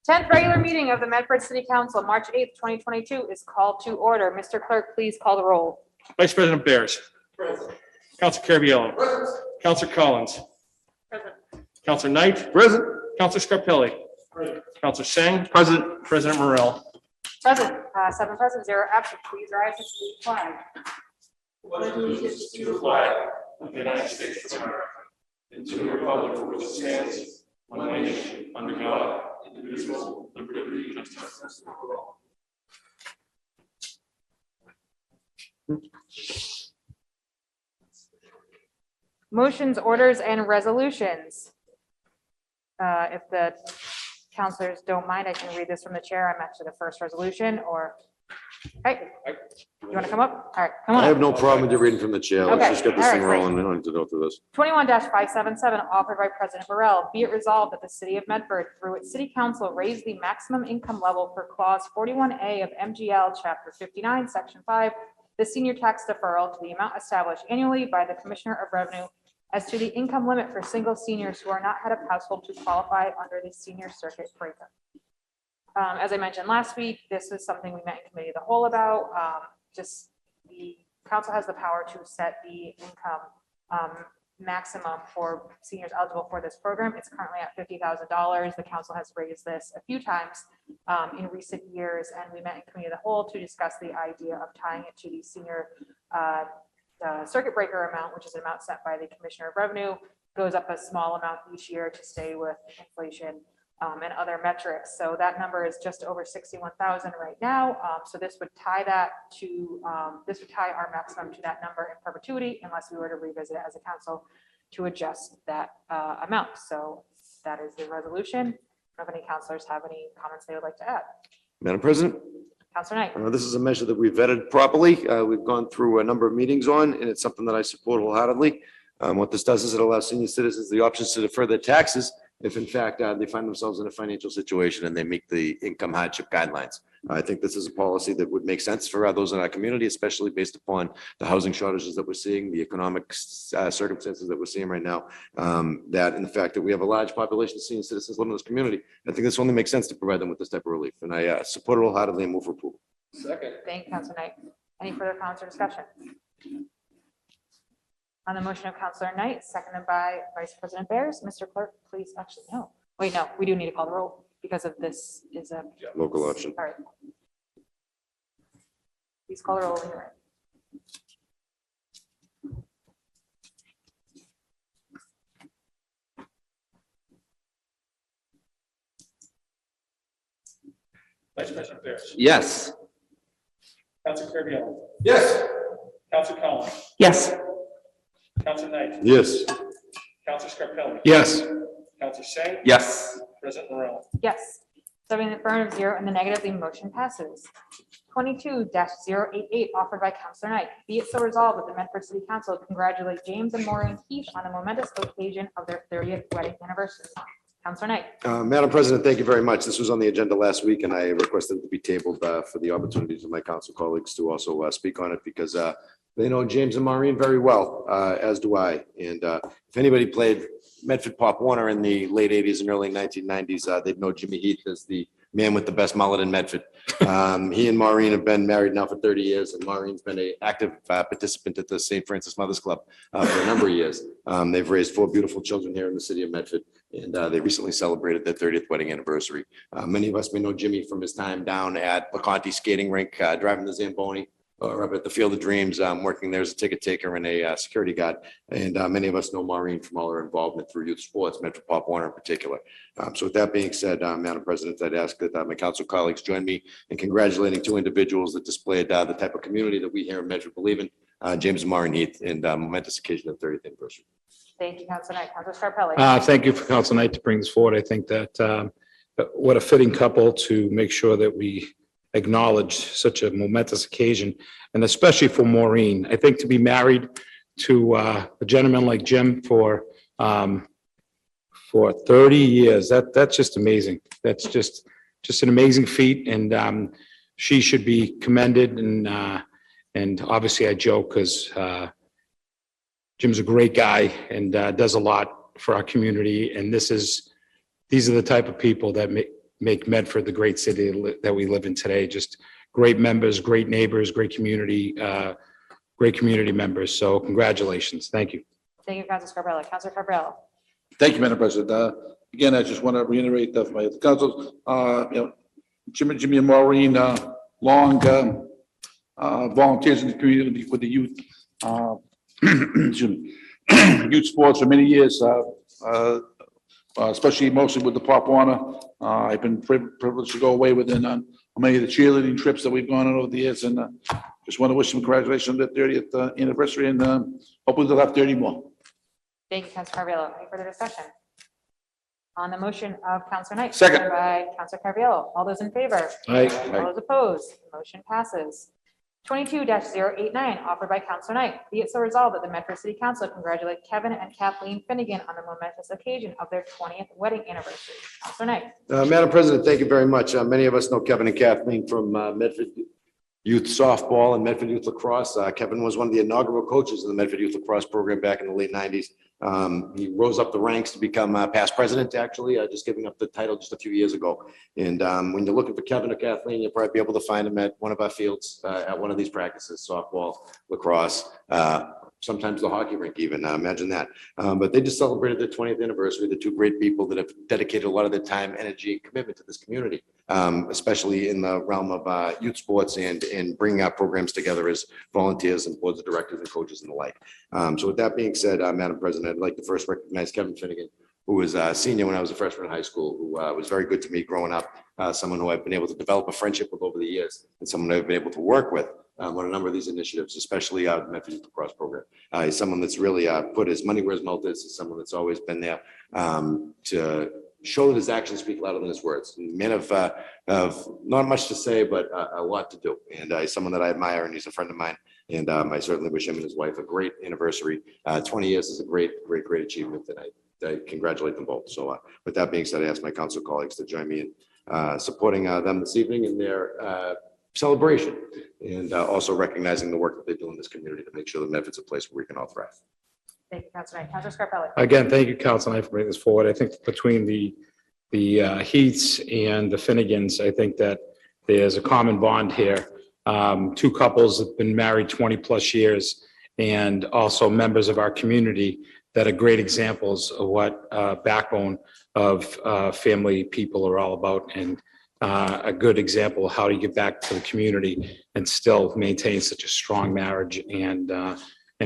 10th regular meeting of the Medford City Council, March 8th, 2022 is called to order. Mr. Clerk, please call the roll. Vice President Bears. Present. Councilor Caraviello. Present. Councilor Collins. Present. Councilor Knight. Present. Councilor Scarpelli. Present. Councilor Sang. Present. President Morrell. Present, 7 present, 0 absent. Please rise and salute the flag. Allegiance to the flag of the United States of America and to the republic for which it stands, one nation, under God, indivisible, with liberty and justice for all. Motions, orders, and resolutions. If the councilors don't mind, I can read this from the chair. I'm actually the first resolution, or, hey, you want to come up? All right, come on I up. have no problem with you reading from the chair. Let's Okay. just get this All thing right, great. rolling. We don't need to go through this. 21-577, offered by President Burrell. Be it resolved that the city of Medford, through its city council, raise the maximum income level for clause 41A of MGL, chapter 59, section 5, the senior tax deferral to the amount established annually by the Commissioner of Revenue as to the income limit for single seniors who are not head of household to qualify under the senior circuit breaker. As I mentioned last week, this is something we met in committee of the whole about. Just the council has the power to set the income maximum for seniors eligible for this program. It's currently at $50,000. The council has raised this a few times in recent years, and we met in committee of the whole to discuss the idea of tying it to the senior circuit breaker amount, which is an amount set by the Commissioner of Revenue, goes up a small amount each year to stay with inflation and other metrics. So that number is just over 61,000 right now. So this would tie that to, this would tie our maximum to that number in perpetuity unless we were to revisit it as a council to adjust that amount. So that is the resolution. If any councilors have any comments they would like to add. Madam President, Councilor Knight. this is a measure that we've vetted properly. We've gone through a number of meetings on, and it's something that I support wholeheartedly. What this does is it allows senior citizens the options to defer their taxes if in fact they find themselves in a financial situation and they meet the income hardship guidelines. I think this is a policy that would make sense for those in our community, especially based upon the housing shortages that we're seeing, the economic circumstances that we're seeing right now, that and the fact that we have a large population of senior citizens living in this community. I think this only makes sense to provide them with this type of relief, and I support it wholeheartedly and move for approval. Second. Thank you, Councilor Knight. Any further comments or discussion? On the motion of Councilor Knight, seconded by Vice President Bears, Mr. Clerk, please, actually, no. Wait, no, we do need to call the roll because of this is a. Local option. All right. Please call the roll when you're ready. Vice President Bears. Yes. Councilor Caraviello. Yes. Councilor Collins. Yes. Councilor Knight. Yes. Councilor Scarpelli. Yes. Councilor Sang. Yes. President Morrell. Yes. 7 in the affirmative, 0 in the negative, the motion passes. 22-088, offered by Councilor Knight. Be it so resolved that the Medford City Council congratulate James and Maureen Heath on the momentous occasion of their 30th wedding anniversary. Councilor Knight. Madam President, thank you very much. This was on the agenda last week, and I requested it to be tabled for the opportunity for my council colleagues to also speak on it because they know James and Maureen very well, as do I. And if anybody played Medford Pop Warner in the late 80s and early 1990s, they'd know Jimmy Heath as the man with the best mullet in Medford. He and Maureen have been married now for 30 years, and Maureen's been an active participant at the St. Francis Mothers Club for a number of years. They've raised 4 beautiful children here in the city of Medford, and they recently celebrated their 30th wedding anniversary. Many of us may know Jimmy from his time down at LeConte Skating Rink, driving the Zamboni, or up at the Field of Dreams, working there as a ticket taker and a security guard. And many of us know Maureen from all her involvement through youth sports, Medford Pop Warner in particular. So with that being said, Madam President, I'd ask that my council colleagues join me in congratulating 2 individuals that displayed the type of community that we here in Medford believe in, James and Maureen Heath, and momentous occasion of 30th anniversary. Thank you, Councilor Knight. Councilor Scarpelli. Thank you for Council Knight to bring this forward. I think that what a fitting couple to make sure that we acknowledge such a momentous occasion, and especially for Maureen. I think to be married to a gentleman like Jim for 30 years, that's just amazing. That's just an amazing feat, and she should be commended. And obviously I joke because Jim's a great guy and does a lot for our community. And these are the type of people that make Medford the great city that we live in today. Just great members, great neighbors, great community members. So congratulations. Thank you. Thank you, Councilor Scarpelli. Councilor Cabrera. Thank you, Madam President. Again, I just want to reiterate that my council, Jimmy and Maureen, long volunteers in the community with the youth, excuse me, youth sports for many years, especially mostly with the Pop Warner. I've been privileged to go away with them on many of the cheerleading trips that we've gone on over the years, and just want to wish them congratulations on their 30th anniversary, and hopefully they'll have 30 more. Thank you, Councilor Carviallo. Any further discussion? On the motion of Councilor Knight. Second. Seconded by Councilor Carviallo. All those in favor? Aye. All those opposed? Motion passes. 22-089, offered by Councilor Knight. Be it so resolved that the Medford City Council congratulate Kevin and Kathleen Finnegan on the momentous occasion of their 20th wedding anniversary. Councilor Knight. Madam President, thank you very much. Many of us know Kevin and Kathleen from Medford Youth Softball and Medford Youth Lacrosse. Kevin was one of the inaugural coaches of the Medford Youth Lacrosse program back in the late 90s. He rose up the ranks to become past president, actually, just giving up the title just a few years ago. And when you're looking for Kevin or Kathleen, you'll probably be able to find him at one of our fields, at one of these practices, softball, lacrosse, sometimes the hockey rink even, imagine that. But they just celebrated their 20th anniversary. The two great people that have dedicated a lot of their time, energy, and commitment to this community, especially in the realm of youth sports and bringing our programs together as volunteers and boards of directors and coaches and the like. So with that being said, Madam President, I'd like to first recognize Kevin Finnegan, who was a senior when I was a freshman in high school, who was very good to me growing up, someone who I've been able to develop a friendship with over the years, and someone I've been able to work with on a number of these initiatives, especially the Medford Youth Lacrosse program. He's someone that's really put his money where his mouth is. He's someone that's always been there to show that his actions speak louder than his words. Man of not much to say, but a lot to do. And he's someone that I admire, and he's a friend of mine. And I certainly wish him and his wife a great anniversary. 20 years is a great achievement, and I congratulate them both. So with that being said, I ask my council colleagues to join me in supporting them this evening in their celebration, and also recognizing the work that they do in this community to make sure that Medford's a place where we can all thrive. Thank you, Councilor Knight. Councilor Scarpelli. Again, thank you, Council Knight, for bringing this forward. I think between the Heaths and the Finnegans, I think that there's a common bond here. Two couples have been married 20 plus years, and also members of our community that are great examples of what backbone of family people are all about, and a good example of how to give back to the community and still maintain such a strong marriage and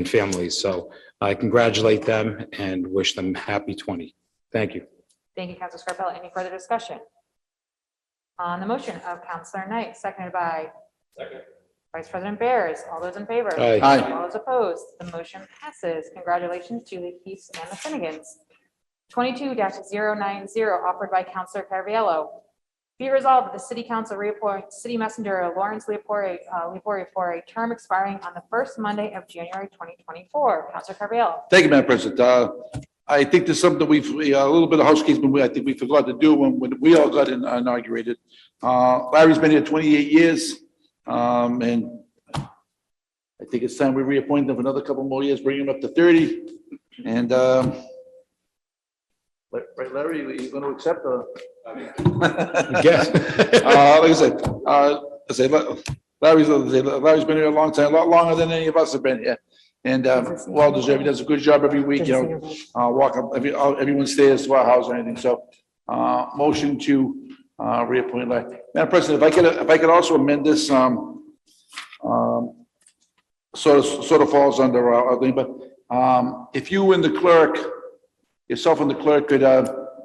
families. So I congratulate them and wish them happy 20. Thank you. Thank you, Councilor Scarpelli. Any further discussion? On the motion of Councilor Knight, seconded by Vice President Bears. All those in favor? Aye. Aye. All those opposed? The motion passes. Congratulations to the Heaths and the Finnegans. 22-090, offered by Councilor Carviallo. Be it resolved that the City Council reappoint City Messenger Lawrence Leopore for a term expiring on the first Monday of January 2024. Councilor Carviallo. Thank you, Madam President. I think there's something a little bit of housekeeping I think we forgot to do when we all got inaugurated. Larry's been here 28 years, and I think it's time we reappoint him for another couple more years, bring him up to 30. And right, Larry, are you going to accept? Yes. Like I said, Larry's been here a long time, a lot longer than any of us have been here. And well deserved. He does a good job every week, walk up everyone stairs to our house or anything. So motion to reappoint Larry. Madam President, if I could also amend this, sort of falls under our thing, but if you and the clerk, yourself and the clerk could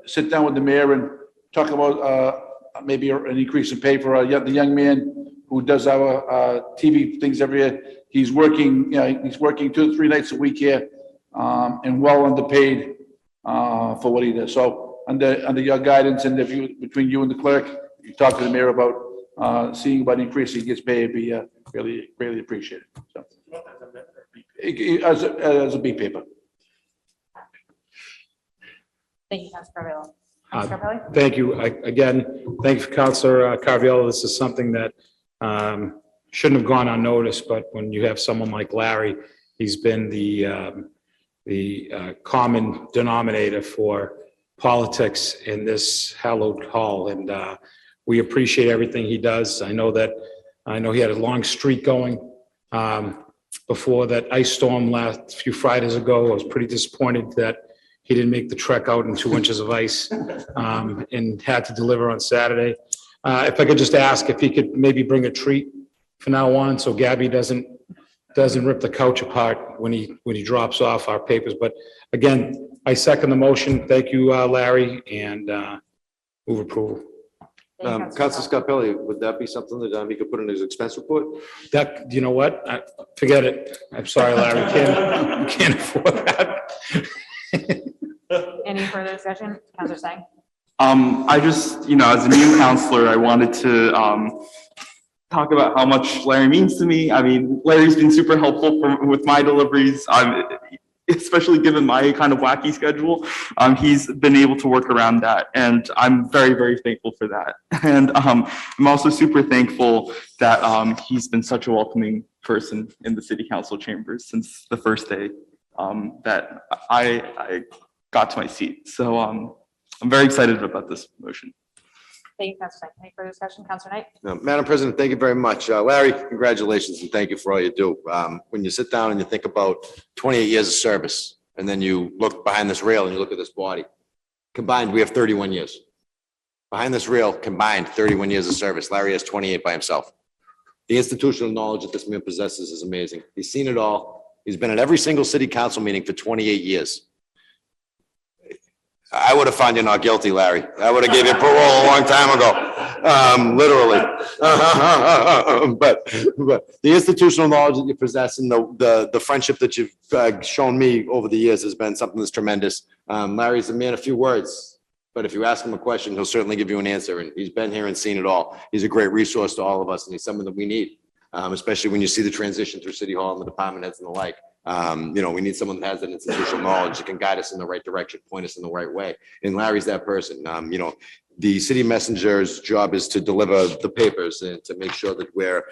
sit down with the mayor and talk about maybe an increase in pay for the young man who does our TV things every year. He's working 2 to 3 nights a week here, and well underpaid for what he does. So under your guidance, and if you, between you and the clerk, you talk to the mayor about seeing about increasing his pay, it'd be really greatly appreciated. So as a B paper. Thank you, Councilor Carviallo. Councilor Scarpelli. Thank you. Again, thank you, Councilor Carviallo. This is something that shouldn't have gone unnoticed, but when you have someone like Larry, he's been the common denominator for politics in this hallowed hall. And we appreciate everything he does. I know he had a long streak going before that ice storm last few Fridays ago. I was pretty disappointed that he didn't make the trek out in 2 inches of ice and had to deliver on Saturday. If I could just ask if he could maybe bring a treat from now on, so Gabby doesn't rip the couch apart when he drops off our papers. But again, I second the motion. Thank you, Larry, and move approval. Thank you, Council Scarpelli, would that be something that he could put in his expense report? That, you know what? Forget it. I'm sorry, Larry. Can't afford that. Any further discussion? Counselor Singh? I just, as a new counselor, I wanted to talk about how much Larry means to me. I mean, Larry's been super helpful with my deliveries, especially given my kind of wacky schedule. He's been able to work around that, and I'm very, very thankful for that. And I'm also super thankful that he's been such a welcoming person in the city council chambers since the first day that I got to my seat. So I'm very excited about this motion. Thank you, Counselor Singh. Any further discussion? Counselor Knight? No, Madam President, thank you very much. Larry, congratulations and thank you for all you do. When you sit down and you think about 28 years of service, and then you look behind this rail and you look at this body, combined, we have 31 years. Behind this rail, combined, 31 years of service. Larry has 28 by himself. The institutional knowledge that this man possesses is amazing. He's seen it all. He's been at every single city council meeting for 28 years. I would have found you not guilty, Larry. I would have gave you parole a long time ago, literally. But the institutional knowledge that you possess and the friendship that you've shown me over the years has been something that's tremendous. Larry's a man of few words, but if you ask him a question, he'll certainly give you an answer. And he's been here and seen it all. He's a great resource to all of us, and he's someone that we need, especially when you see the transition through City Hall and the department heads and the like. We need someone that has that institutional knowledge that can guide us in the right direction, point us in the right way. And Larry's that person. The city messenger's job is to deliver the papers and to make sure that we're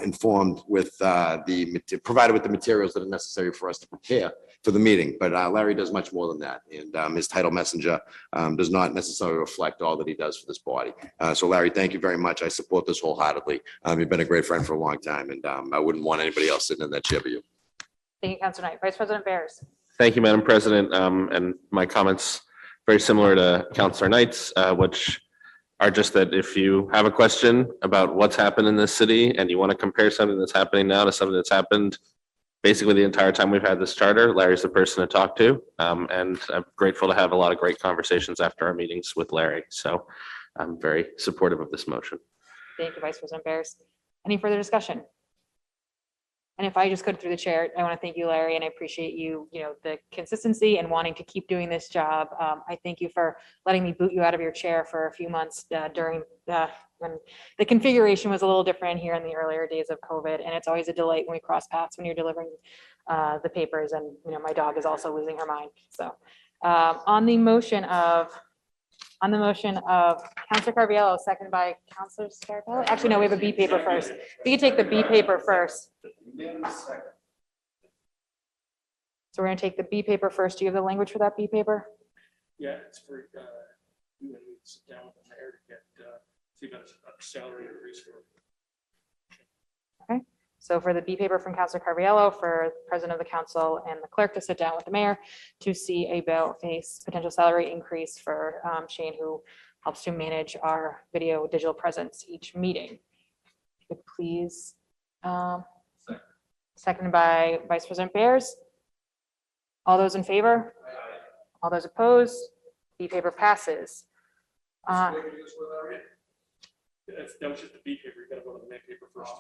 informed with provided with the materials that are necessary for us to prepare for the meeting. But Larry does much more than that. And his title messenger does not necessarily reflect all that he does for this body. So Larry, thank you very much. I support this wholeheartedly. You've been a great friend for a long time, and I wouldn't want anybody else sitting in that chair but you. Thank you, Counselor Knight. Vice President Bears? Thank you, Madam President. And my comments very similar to Councilor Knight's, which are just that if you have a question about what's happened in this city and you want to compare something that's happening now to something that's happened basically the entire time we've had this charter, Larry's the person to talk to. And I'm grateful to have a lot of great conversations after our meetings with Larry. So I'm very supportive of this motion. Thank you, Vice President Bears. Any further discussion? And if I just go through the chair, I want to thank you, Larry, and I appreciate you, the consistency and wanting to keep doing this job. I thank you for letting me boot you out of your chair for a few months during when the configuration was a little different here in the earlier days of COVID. And it's always a delight when we cross paths when you're delivering the papers. And, my dog is also losing her mind. So on the motion of Councilor Carviallo, seconded by Councilor Scarpelli. Actually, no, we have a B paper first. We can take the B paper first. So we're going to take the B paper first. Do you have the language for that B paper? Yeah, it's for, you need to sit down with the mayor to get, see about a salary increase for. Okay. So for the B paper from Councilor Carviallo, for President of the Council and the clerk to sit down with the mayor to see about a potential salary increase for Shane, who helps to manage our video digital presence each meeting. If you could please, seconded by Vice President Bears. All those in favor? All those opposed? B paper passes. That was just the B paper. You gotta go to the main paper first.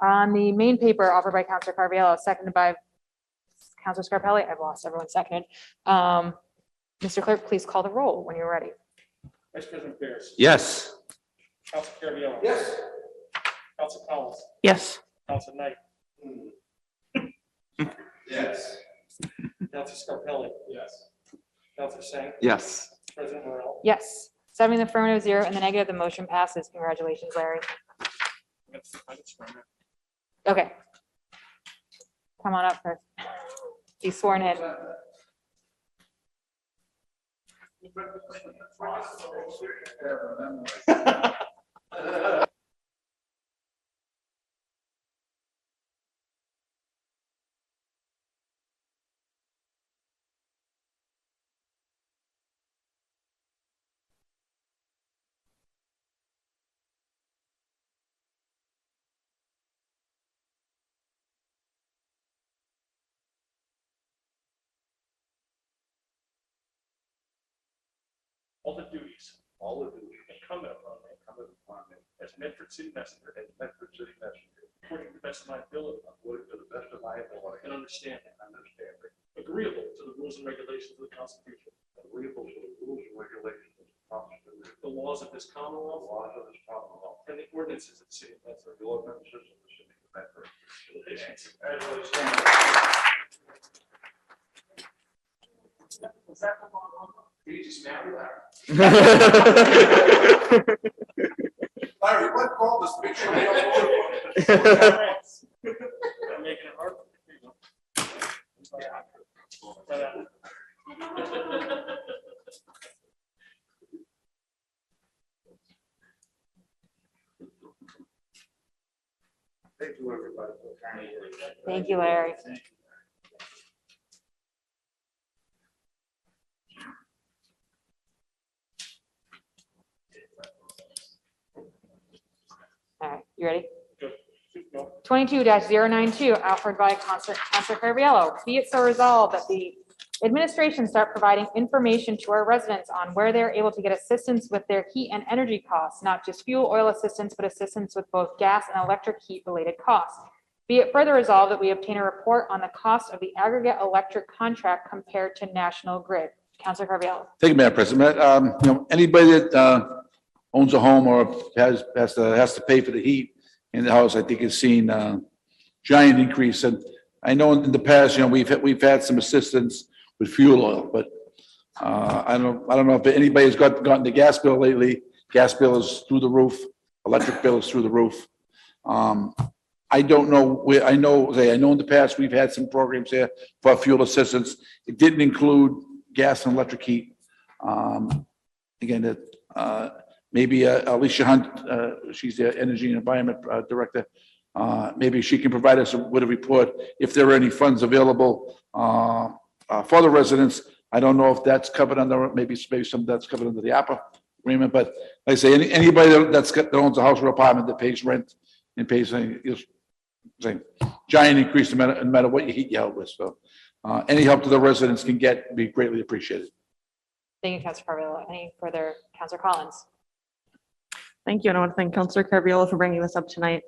On the main paper offered by Councilor Carviallo, seconded by Councilor Scarpelli, I've lost everyone seconded. Mr. Clerk, please call the roll when you're ready. Vice President Bears. Yes. Council Carviallo. Yes. Council Collins. Yes. Council Knight. Yes. Council Scarpelli. Yes. Council Singh. Yes. President Morrell. Yes, 7 in the affirmative, 0 in the negative, the motion passes. Congratulations, Larry. Okay. Come on up first. be sworn in. All the duties incumbent upon me as Medford City Messenger, according to the best of my ability, and understanding, agreeable to the rules and regulations of the Constitution, the laws of this Commonwealth, and the ordinances of the city of Medford. You just married Larry. Larry, what called this picture? I'm making it hard. Thank you, everybody. Thank you, Larry. All right, you ready? 22-092, offered by Counselor Carviallo. Be it so resolved that the administration start providing information to our residents on where they're able to get assistance with their heat and energy costs, not just fuel oil assistance, but assistance with both gas and electric heat related costs. Be it further resolved that we obtain a report on the cost of the aggregate electric contract compared to National Grid. Counselor Carviallo. Thank you, Madam President. Anybody that owns a home or has to pay for the heat in the house, I think has seen giant increase. And I know in the past, we've had some assistance with fuel oil, but I don't know if anybody's gotten the gas bill lately. Gas bill is through the roof. Electric bill is through the roof. I don't know I know in the past we've had some programs there for fuel assistance. It didn't include gas and electric heat. Again, maybe Alicia Hunt, she's the Energy and Environment Director. Maybe she can provide us with a report if there are any funds available for the residents. I don't know if that's covered under, maybe some of that's covered under the APA agreement, but like I say, anybody that owns a house or apartment that pays rent and pays a giant increase no matter what you heat your house with. So any help to the residents can get be greatly appreciated. Thank you, Councilor Carviallo. Any further? Councilor Collins. Thank you. And I want to thank Councilor Carviallo for bringing this up tonight.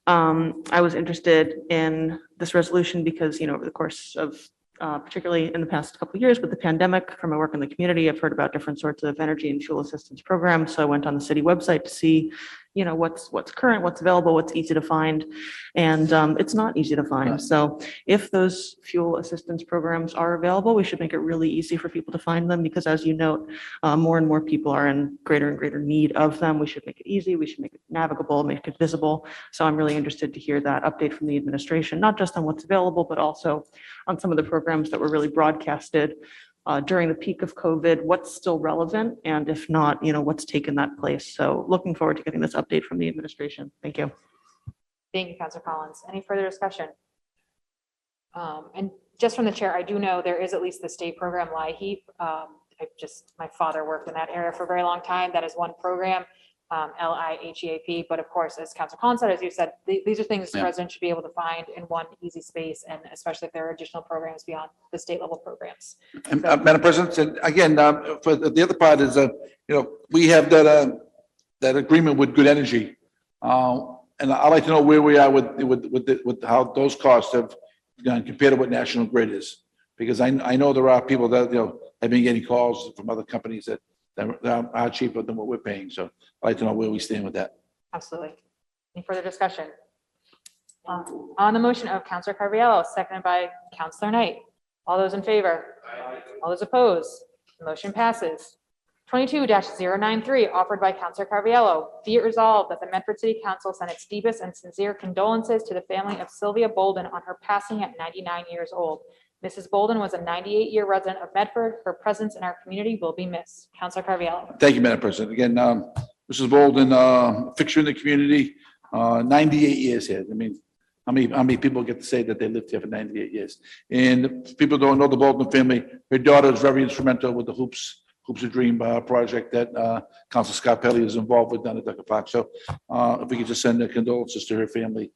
I was interested in this resolution because, over the course of particularly in the past couple of years with the pandemic, from my work in the community, I've heard about different sorts of energy and fuel assistance programs. So I went on the city website to see, what's current, what's available, what's easy to find. And it's not easy to find. So if those fuel assistance programs are available, we should make it really easy for people to find them because, as you note, more and more people are in greater and greater need of them. We should make it easy. We should make it navigable, make it visible. So I'm really interested to hear that update from the administration, not just on what's available, but also on some of the programs that were really broadcasted during the peak of COVID, what's still relevant, and if not, what's taken that place. So looking forward to getting this update from the administration. Thank you. Thank you, Councilor Collins. Any further discussion? And just from the chair, I do know there is at least the state program LIHEAP. My father worked in that area for a very long time. That is one program, LIHEAP. But of course, as Councilor Collins said, as you said, these are things residents should be able to find in one easy space, and especially if there are additional programs beyond the state level programs. And Madam President, and again, for the other part is, we have that agreement with Good Energy. And I'd like to know where we are with how those costs have gone compared to what National Grid is. Because I know there are people that, have been getting calls from other companies that are cheaper than what we're paying. So I'd like to know where we stand with that. Absolutely. Any further discussion? On the motion of Councilor Carviallo, seconded by Councilor Knight. All those in favor? All those opposed? The motion passes. 22-093, offered by Councilor Carviallo. Be it resolved that the Medford City Council send its deepest and sincere condolences to the family of Sylvia Bolden on her passing at 99 years old. Mrs. Bolden was a 98-year resident of Medford. Her presence in our community will be missed. Counselor Carviallo. Thank you, Madam President. Again, Mrs. Bolden, fixture in the community, 98 years here. I mean, how many people get to say that they lived here for 98 years? And if people don't know the Bolden family, her daughter is very instrumental with the Hoops of Dream project that Council Scott Pelley is involved with down at Ducker Park. So if we could just send their condolences to her family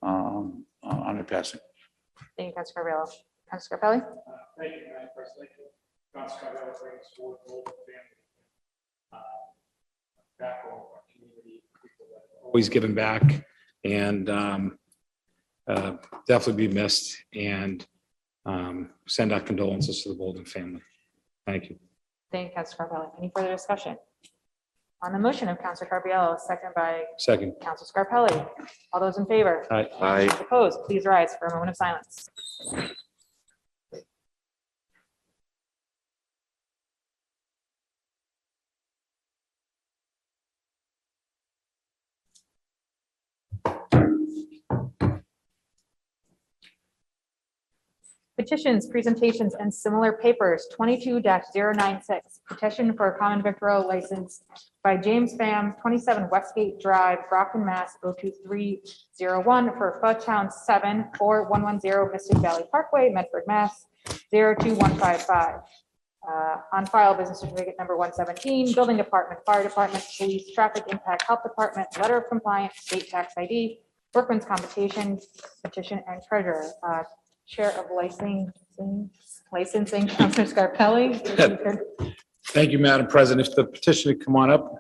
on her passing. Thank you, Counselor Carviallo. Counselor Scarpelli. Thank you, Madam President. Council Carviallo brings forward the Bolden family. Backbone of our community. People that are Always giving back and definitely be missed, and send our condolences to the Bolden family. Thank you. Thank you, Counselor Scarpelli. Any further discussion? On the motion of Counselor Carviallo, seconded by Second. Counselor Scarpelli. All those in favor? Aye. Aye. Those opposed, please rise for a moment of silence. Petitions, presentations, and similar papers, 22-096, petition for a common victual license by James Pham, 27 Westgate Drive, Brockton, Mass. 02301 for Pho Town 7 or 110 Mystic Valley Parkway, Medford, Mass. 02155. On file, business certificate number 117, Building Department, Fire Department, Police, Traffic Impact, Health Department, Letter of Compliance, State Tax ID, Workman's Compensation, Petition, and Treasurer. Chair of licensing, Councilor Scarpelli. Thank you, Madam President. If the petitioner come on up.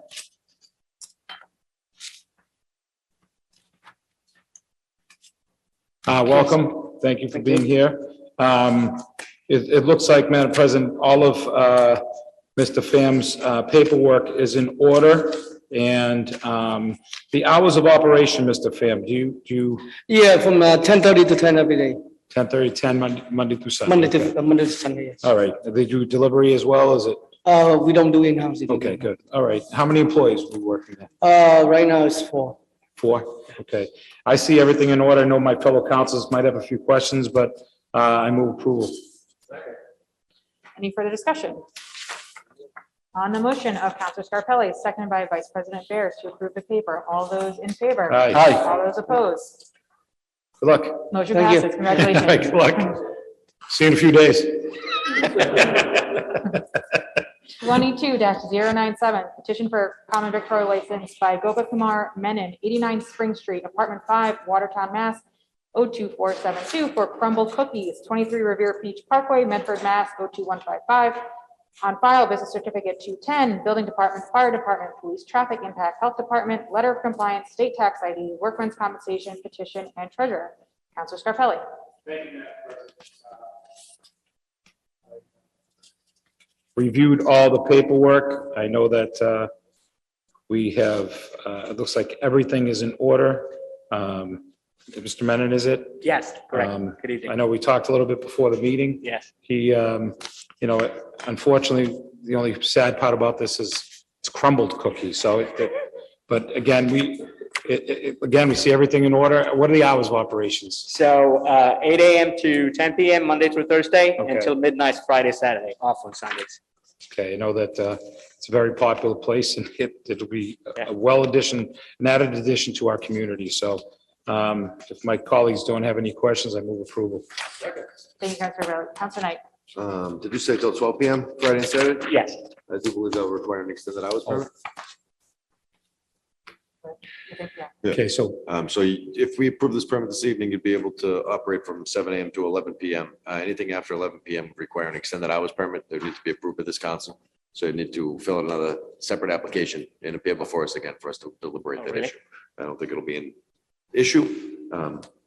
Welcome. Thank you for being here. It looks like, Madam President, all of Mr. Pham's paperwork is in order. And the hours of operation, Mr. Pham, do you Yeah, from 10:30 to 10 every day, 10:30, 10 Monday through Sunday? Monday to Sunday, yes. All right. They do delivery as well, is it? We don't do in-house. Okay, good. All right. How many employees are we working there? Right now it's 4. 4? Okay. I see everything in order. I know my fellow councils might have a few questions, but I move approval. Any further discussion? On the motion of Councilor Scarpelli, seconded by Vice President Bears to approve the paper. All those in favor? Aye. All those opposed? Good luck. Motion Thank you. passes. Congratulations. Good luck. See you in a few days. 22-097, petition for common victual license by Gopa Kumar Menon, 89 Spring Street, Apartment 5, Watertown, Mass. 02472 for Crumble Cookies, 23 Revere Beach Parkway, Medford, Mass. 02155. On file, business certificate 210, Building Department, Fire Department, Police, Traffic Impact, Health Department, Letter of Compliance, State Tax ID, Workman's Compensation, Petition, and Treasurer. Councilor Scarpelli. Thank you, Madam President. Reviewed all the paperwork. I know that we have, it looks like everything is in order. Mr. Menon, is it? Yes, correct. Good I evening. know we talked a little bit before the meeting. Yes, He, unfortunately, the only sad part about this is it's crumbled cookies. So, but again, we see everything in order. What are the hours of operations? so 8 a.m. to 10 p.m. Monday through Thursday Okay. until midnight Friday, Saturday, off on Sundays. Okay, I know that it's a very popular place and it'll be Yeah. an added addition to our community. So if my colleagues don't have any questions, I move approval. Thank you, Councilor Riley. Councilor Knight. Did you say till 12 p.m. Friday and Saturday? Yes, I do believe that will require an extended hours permit. Yeah. Okay, so So if we approve this permit this evening, you'd be able to operate from 7 a.m. to 11 p.m. Anything after 11 p.m. would require an extended hours permit. There needs to be approved by this council. So you need to fill out another separate application and appear before us again for us to deliberate Oh, that really? issue. I don't think it'll be an issue,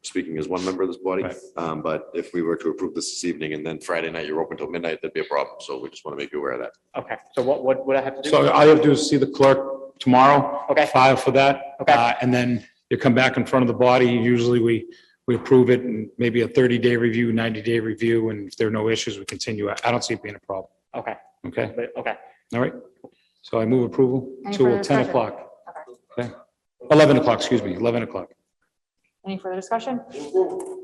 speaking as one member of this body. Right. But if we were to approve this evening and then Friday night you're open till midnight, that'd be a problem. So we just want to make you aware of that. okay. So what would I have to do? all you have to do is see the clerk tomorrow. Okay. File for that. Okay. And then you come back in front of the body. Usually we approve it and maybe a 30-day review, 90-day review. And if there are no issues, we continue. I don't see it being a problem. Okay, Okay, but, okay. all right. So I move approval Any to further 10 discussion? o'clock. Okay. 11 o'clock, excuse me, 11 o'clock. Any further discussion?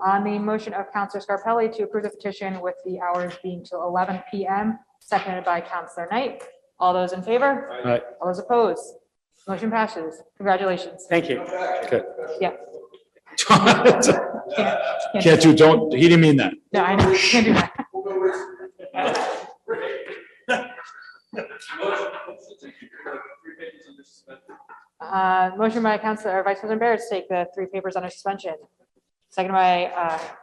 On the motion of Counselor Scarpelli to approve the petition with the hours being till 11 PM, seconded by Counselor Knight. All those in favor? Aye. All those opposed? Motion passes. Congratulations. Thank you. Yeah. Can't do, don't, he didn't mean that. No, I know, you can't do that. Motion by Counselor, Vice President Barrett to take the 3 papers under suspension. Second by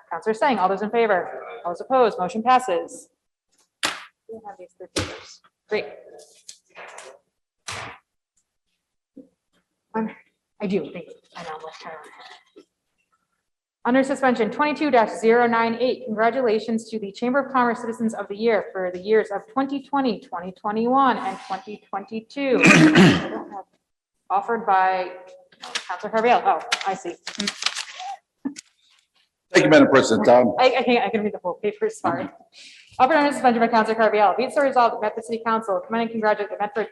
Counselor Singh. All those in favor? All those opposed? Motion passes. We have these 3 papers. Great. I do, thank you. I know. Let's try on. Under suspension, 22-098, congratulations to the Chamber of Commerce Citizens of the Year for the years of 2020, 2021, and 2022. Offered by Counselor Carviallo. Oh, I see. Thank you, Madam President. I can read the whole paper, sorry. Offered under suspension by Counselor Carviallo. Be it so resolved that Medford City Council commend and congratulate the Medford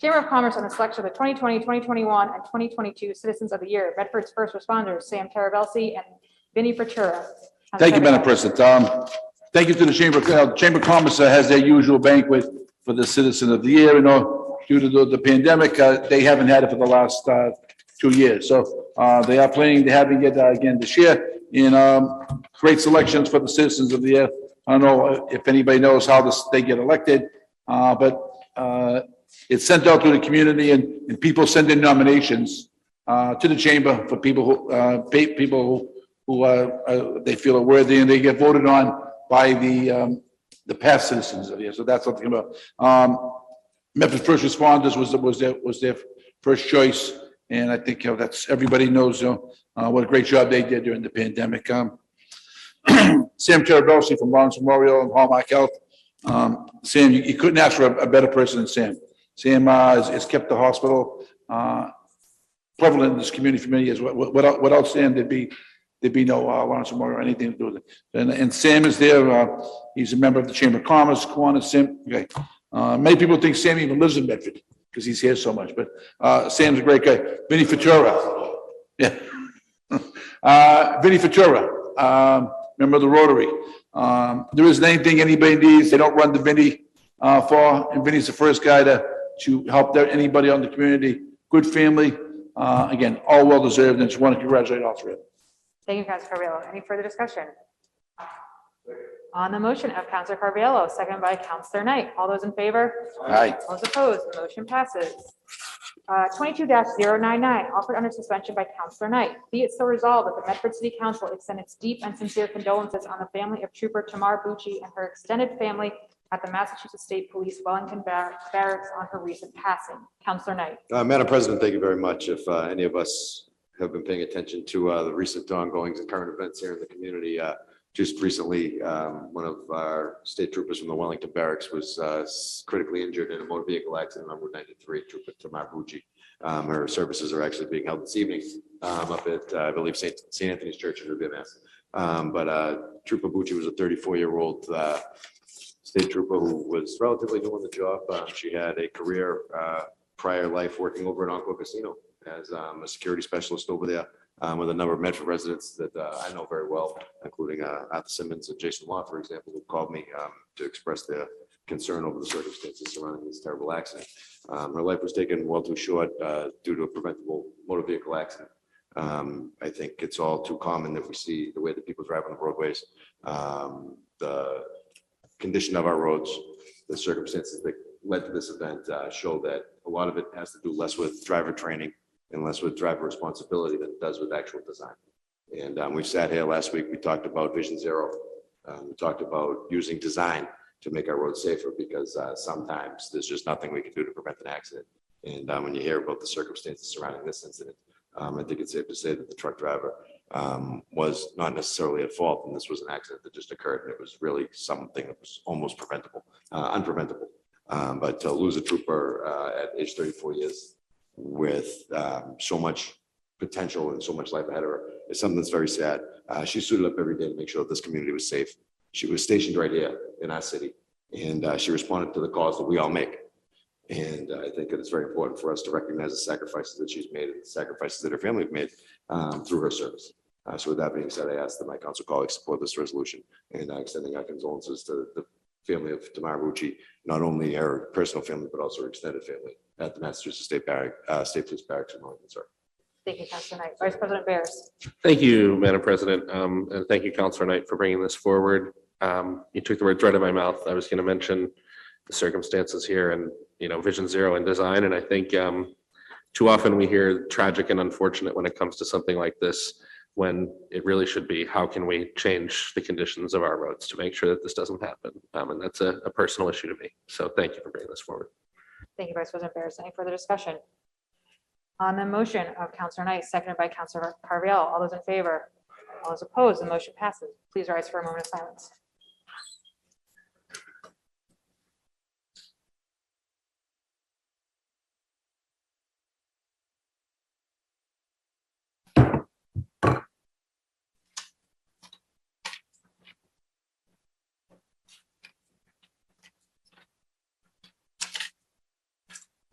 Chamber of Commerce on the selection of the 2020, 2021, and 2022 Citizens of the Year. Medford's first responders, Sam Tarabelsi and Vinnie Fertura. Thank you, Madam President. Thank you to the Chamber of Commerce has their usual banquet for the Citizen of the Year. You know, due to the pandemic, they haven't had it for the last 2 years. So they are planning to having it again this year in great selections for the Citizens of the Year. I don't know if anybody knows how they get elected, but it's sent out to the community and people send in nominations to the chamber for people who they feel are worthy, and they get voted on by the past citizens of the year. So that's something about Memphis First Responders was their first choice, and I think that's everybody knows what a great job they did during the pandemic. Sam Tarabelsi from Lawrence Memorial and Hallmark Health. Sam, you couldn't ask for a better person than Sam. Sam has kept the hospital prevalent in this community for many years. Without Sam, there'd be no Lawrence Memorial or anything to do with it. And Sam is there. He's a member of the Chamber of Commerce. Kiwanis Sim. Okay. Many people think Sam even lives in Medford because he's here so much. But Sam's a great guy. Vinnie Fertura. Yeah. Vinnie Fertura. Member of the Rotary. There isn't anything anybody needs. They don't run to Vinnie for. And Vinnie's the first guy to help anybody on the community. Good family. Again, all well deserved. And just want to congratulate all 3 of them. Thank you, Counselor Carviallo. Any further discussion? On the motion of Counselor Carviallo, seconded by Counselor Knight. All those in favor? Aye. All those opposed? The motion passes. 22-099, offered under suspension by Counselor Knight. Be it so resolved that the Medford City Council extend its deep and sincere condolences on the family of Trooper Tamar Bucci and her extended family at the Massachusetts State Police Wellington Barracks on her recent passing. Counselor Knight. Madam President, thank you very much. If any of us have been paying attention to the recent ongoings and current events here in the community, just recently, one of our state troopers from the Wellington Barracks was critically injured in a motor vehicle accident on Route 93, Trooper Tamar Bucci. Her services are actually being held this evening up at, I believe, St. Anthony's Church in Revere, Mass. But Trooper Bucci was a 34-year-old state trooper who was relatively new on the job. She had a career prior life working over at Encore Casino as a security specialist over there with a number of Medford residents that I know very well, including Arthur Simmons and Jason Law, for example, who called me to express their concern over the circumstances surrounding this terrible accident. Her life was taken well too short due to a preventable motor vehicle accident. I think it's all too common that we see the way that people drive on the roadways, the condition of our roads, the circumstances that led to this event show that a lot of it has to do less with driver training and less with driver responsibility than it does with actual design. And we sat here last week, we talked about Vision Zero. We talked about using design to make our roads safer because sometimes there's just nothing we can do to prevent an accident. And when you hear about the circumstances surrounding this incident, I think it's safe to say that the truck driver was not necessarily at fault, and this was an accident that just occurred, and it was really something that was almost preventable, unpreventable. But to lose a trooper at age 34 years with so much potential and so much life ahead of her is something that's very sad. She suited up every day to make sure that this community was safe. She was stationed right here in our city, and she responded to the calls that we all make. And I think that it's very important for us to recognize the sacrifices that she's made and the sacrifices that her family have made through her service. So with that being said, I ask that my council colleagues support this resolution and extending our condolences to the family of Tamara Rucci, not only her personal family, but also her extended family at the Massachusetts State Police Barracks in Wellington, sir. Thank you, Councilor Knight. Vice President Bears. Thank you, Madam President, and thank you, Councilor Knight, for bringing this forward. You took the words right out of my mouth. I was going to mention the circumstances here and, Vision Zero in design, and I think too often we hear tragic and unfortunate when it comes to something like this, when it really should be, how can we change the conditions of our roads to make sure that this doesn't happen? And that's a personal issue to me. So thank you for bringing this forward. Thank you, Vice President Bears. Any further discussion? On the motion of Councilor Knight, seconded by Councilor Carviallo, all those in favor? All those opposed, the motion passes. Please rise for a moment of silence.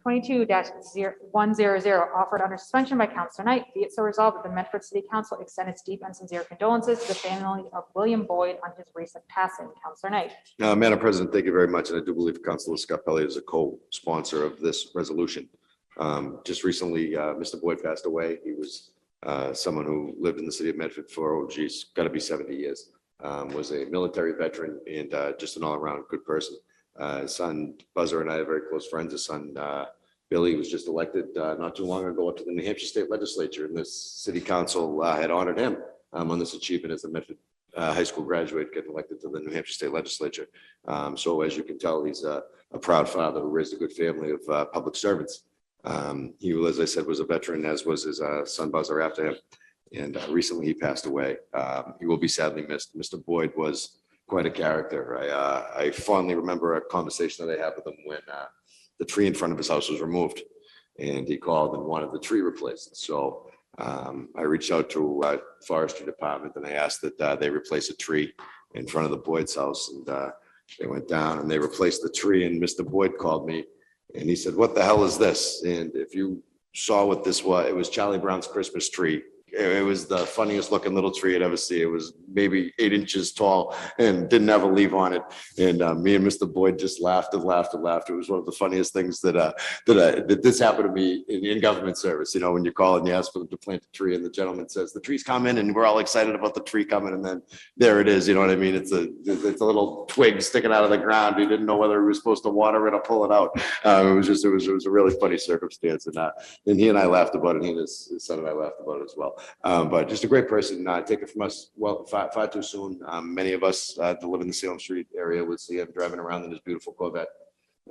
Twenty-two 100 offered under suspension by Councilor Knight. Be it so resolved that the Medford City Council extend its deep and sincere condolences to the family of William Boyd on his recent passing. Councilor Knight. Madam President, thank you very much. And I do believe Councilor Scarpelli is a co-sponsor of this resolution. Just recently, Mr. Boyd passed away. He was someone who lived in the city of Medford for, got to be 70 years. Was a military veteran and just an all-around good person. His son Buzzer and I are very close friends. His son Billy was just elected not too long ago to the New Hampshire State Legislature, and this city council had honored him on this achievement as a Medford high school graduate getting elected to the New Hampshire State Legislature. So as you can tell, he's a proud father who raised a good family of public servants. He, as I said, was a veteran, as was his son Buzzer after him. And recently he passed away. He will be sadly missed. Mr. Boyd was quite a character. I fondly remember a conversation that I had with him when the tree in front of his house was removed, and he called and wanted the tree replaced. So I reached out to forestry department and I asked that they replace a tree in front of the Boyd's house, and they went down and they replaced the tree. And Mr. Boyd called me and he said, "What the hell is this?" And if you saw what this was, it was Charlie Brown's Christmas tree. It was the funniest looking little tree I'd ever see. It was maybe 8 inches tall and didn't have a leaf on it. And me and Mr. Boyd just laughed and laughed and laughed. It was one of the funniest things that this happened to me in government service. You know, when you call and you ask for them to plant a tree and the gentleman says, "The tree's coming," and we're all excited about the tree coming. And then there it is. You know what I mean? It's a little twig sticking out of the ground. We didn't know whether we were supposed to water it or pull it out. It was a really funny circumstance. And he and I laughed about it. He and his son and I laughed about it as well. But just a great person. Take it from us, well, far too soon. Many of us that live in the Salem Street area would see him driving around in his beautiful Corvette.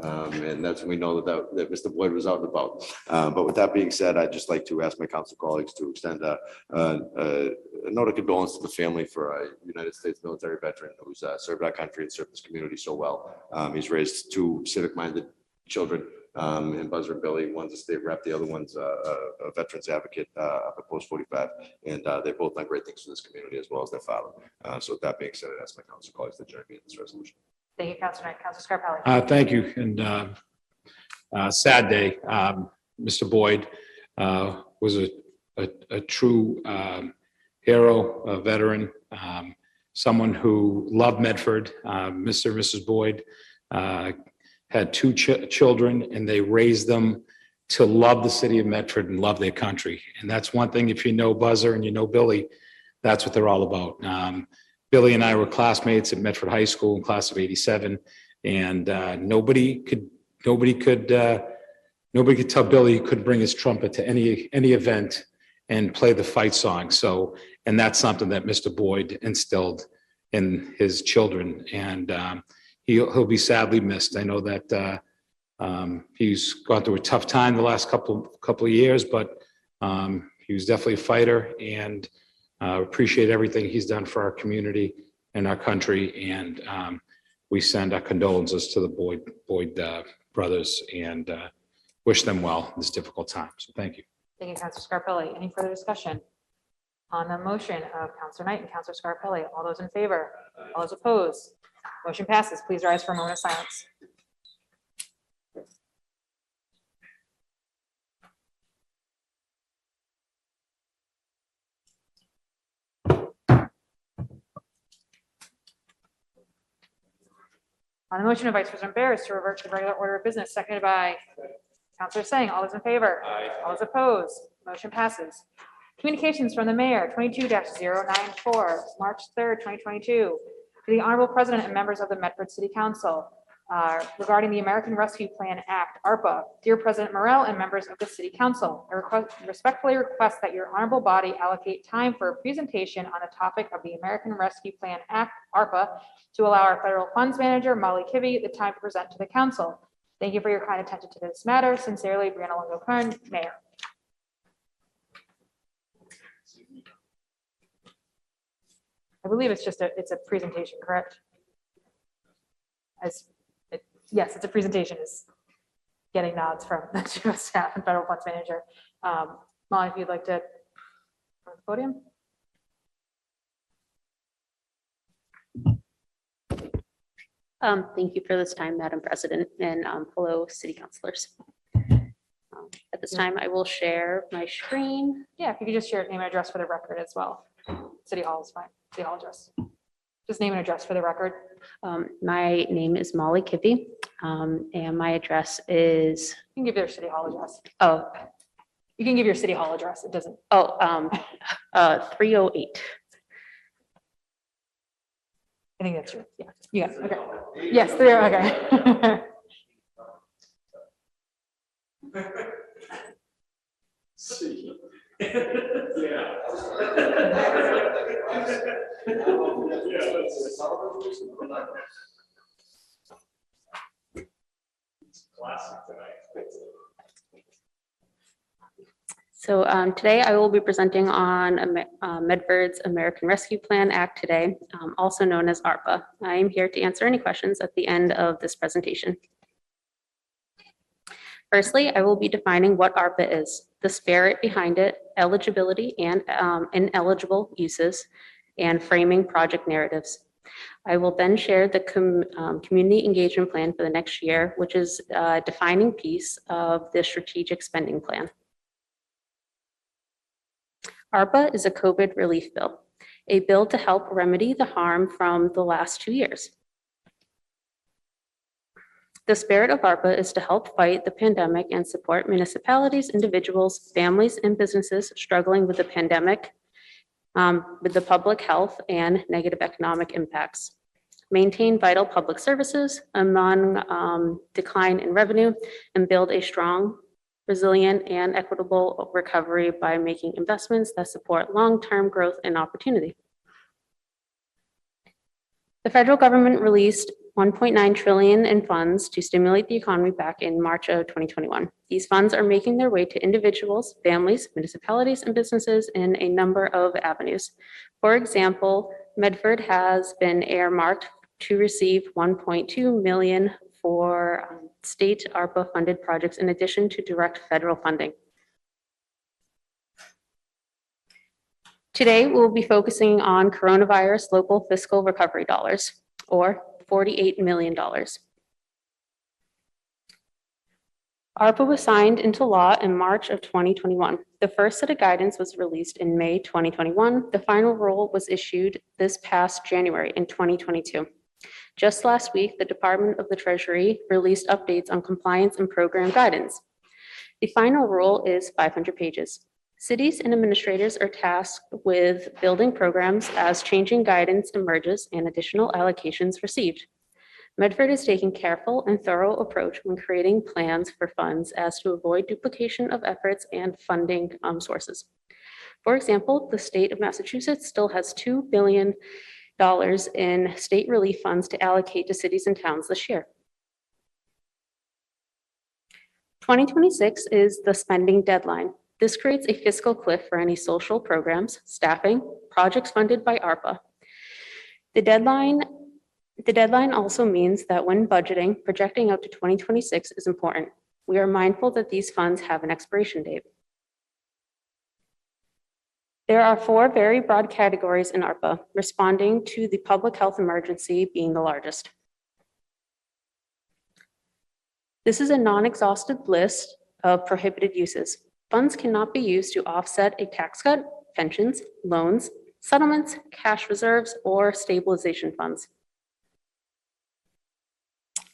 And that's when we know that Mr. Boyd was out and about. But with that being said, I'd just like to ask my council colleagues to extend a note of condolence to the family for a United States military veteran who's served our country and served this community so well. He's raised 2 civic-minded children. And Buzzer and Billy, one's a state rep, the other one's a veterans advocate up at Post 45. And they've both done great things for this community as well as their father. So with that being said, I ask my council colleagues to join me in this resolution. Thank you, Councilor Knight. Councilor Scarpelli. Thank you. And sad day. Mr. Boyd was a true hero, a veteran, someone who loved Medford. Mr. and Mrs. Boyd had 2 children, and they raised them to love the city of Medford and love their country. And that's one thing, if you know Buzzer and you know Billy, that's what they're all about. Billy and I were classmates at Medford High School in class of '87, and nobody could tell Billy he couldn't bring his trumpet to any event and play the fight song. So, and that's something that Mr. Boyd instilled in his children, and he'll be sadly missed. I know that he's gone through a tough time the last couple of years, but he was definitely a fighter, and appreciate everything he's done for our community and our country. And we send our condolences to the Boyd brothers and wish them well in this difficult time. So thank you. Thank you, Councilor Scarpelli. Any further discussion on the motion of Councilor Knight and Councilor Scarpelli? All those in favor? All those opposed? Motion passes. Please rise for a moment of silence. On the motion of Vice President Barris to revert to the regular order of business, seconded by Counselor Singh. All those in favor? Aye. All those opposed? Motion passes. Communications from the mayor, 22-094, March 3rd, 2022. To the Honorable President and members of the Medford City Council regarding the American Rescue Plan Act, ARPA. Dear President Morrell and members of the City Council, I respectfully request that your honorable body allocate time for a presentation on the topic of the American Rescue Plan Act, ARPA, to allow our federal funds manager, Molly Kibbe, the time to present to the council. Thank you for your kind attention to this matter. Sincerely, Brianna Longo-Kern, Mayor. I believe it's just it's a presentation, correct? Yes, it's a presentation, is getting nods from the chief of staff and federal funds manager. Molly, if you'd like to come to the podium. Thank you for this time, Madam President, and fellow city councilors. At this time, I will share my screen. Yeah, if you could just share name and address for the record as well. City Hall is fine. City Hall address. Just name and address for the record. My name is Molly Kibbe, and my address is, You can give your City Hall address. oh, You can give your City Hall address. It doesn't. 308. I think that's true. Yeah. Yes. Okay. Yes. There. Okay. See. Yeah. Classic tonight. So today I will be presenting on Medford's American Rescue Plan Act today, also known as ARPA. I am here to answer any questions at the end of this presentation. Firstly, I will be defining what ARPA is, the spirit behind it, eligibility and ineligible uses, and framing project narratives. I will then share the community engagement plan for the next year, which is a defining piece of the strategic spending plan. ARPA is a COVID relief bill, a bill to help remedy the harm from the last 2 years. The spirit of ARPA is to help fight the pandemic and support municipalities, individuals, families, and businesses struggling with the pandemic, with the public health and negative economic impacts, maintain vital public services among decline in revenue, and build a strong, resilient, and equitable recovery by making investments that support long-term growth and opportunity. The federal government released $1.9 trillion in funds to stimulate the economy back in March of 2021. These funds are making their way to individuals, families, municipalities, and businesses in a number of avenues. For example, Medford has been earmarked to receive $1.2 million for state ARPA funded projects in addition to direct federal funding. Today, we'll be focusing on coronavirus local fiscal recovery dollars, or $48 million. ARPA was signed into law in March of 2021. The first set of guidance was released in May 2021. The final rule was issued this past January in 2022. Just last week, the Department of the Treasury released updates on compliance and program guidance. The final rule is 500 pages. Cities and administrators are tasked with building programs as changing guidance emerges and additional allocations received. Medford is taking careful and thorough approach when creating plans for funds as to avoid duplication of efforts and funding sources. For example, the state of Massachusetts still has $2 billion in state relief funds to allocate to cities and towns this year. 2026 is the spending deadline. This creates a fiscal cliff for any social programs, staffing, projects funded by ARPA. The deadline also means that when budgeting, projecting out to 2026 is important. We are mindful that these funds have an expiration date. There are 4 very broad categories in ARPA, responding to the public health emergency being the largest. This is a non-exhaustive list of prohibited uses. Funds cannot be used to offset a tax cut, pensions, loans, settlements, cash reserves, or stabilization funds.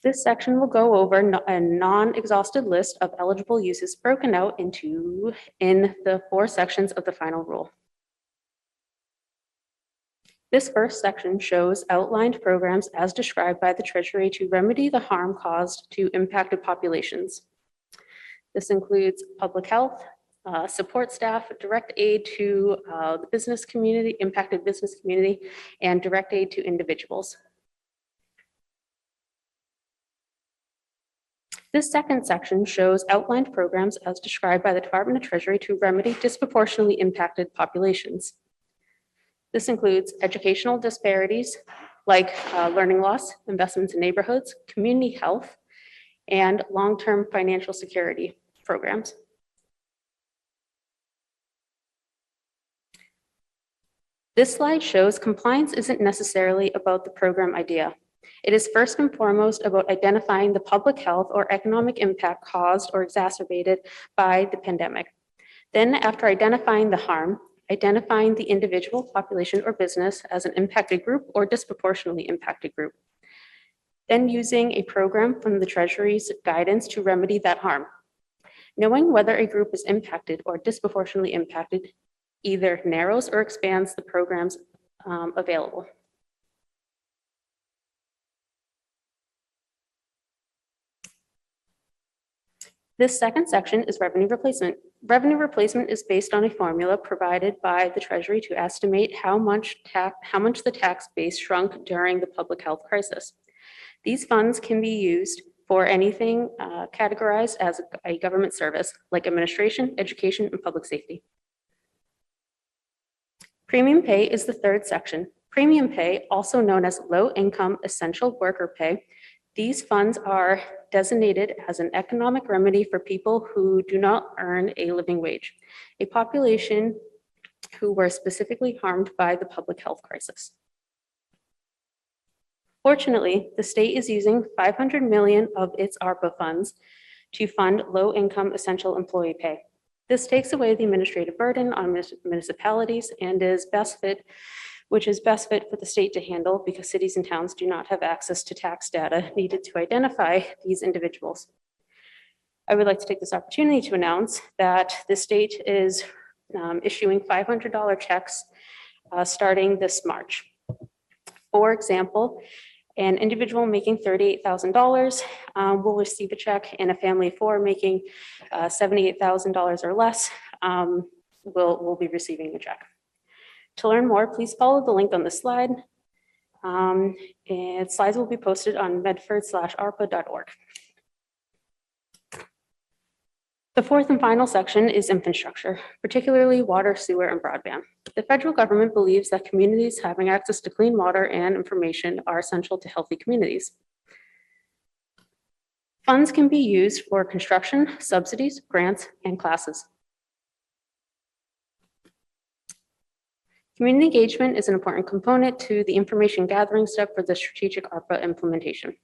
This section will go over a non-exhausted list of eligible uses broken out in the 4 sections of the final rule. This first section shows outlined programs as described by the Treasury to remedy the harm caused to impacted populations. This includes public health, support staff, direct aid to the business community, impacted business community, and direct aid to individuals. This second section shows outlined programs as described by the Department of Treasury to remedy disproportionately impacted populations. This includes educational disparities like learning loss, investments in neighborhoods, community health, and long-term financial security programs. This slide shows compliance isn't necessarily about the program idea. It is first and foremost about identifying the public health or economic impact caused or exacerbated by the pandemic. Then, after identifying the harm, identifying the individual, population, or business as an impacted group or disproportionately impacted group. Then using a program from the Treasury's guidance to remedy that harm. Knowing whether a group is impacted or disproportionately impacted either narrows or expands the programs available. This second section is revenue replacement. Revenue replacement is based on a formula provided by the Treasury to estimate how much the tax base shrunk during the public health crisis. These funds can be used for anything categorized as a government service, like administration, education, and public safety. Premium pay is the third section. Premium pay, also known as low-income essential worker pay, these funds are designated as an economic remedy for people who do not earn a living wage, a population who were specifically harmed by the public health crisis. Fortunately, the state is using $500 million of its ARPA funds to fund low-income essential employee pay. This takes away the administrative burden on municipalities and is best fit for the state to handle because cities and towns do not have access to tax data needed to identify these individuals. I would like to take this opportunity to announce that the state is issuing $500 checks starting this March. For example, an individual making $38,000 will receive a check, and a family of 4 making $78,000 or less will be receiving a check. To learn more, please follow the link on the slide. And slides will be posted on medford/arpa.org. The fourth and final section is infrastructure, particularly water, sewer, and broadband. The federal government believes that communities having access to clean water and information are essential to healthy communities. Funds can be used for construction, subsidies, grants, and classes. Community engagement is an important component to the information gathering step for the strategic ARPA implementation.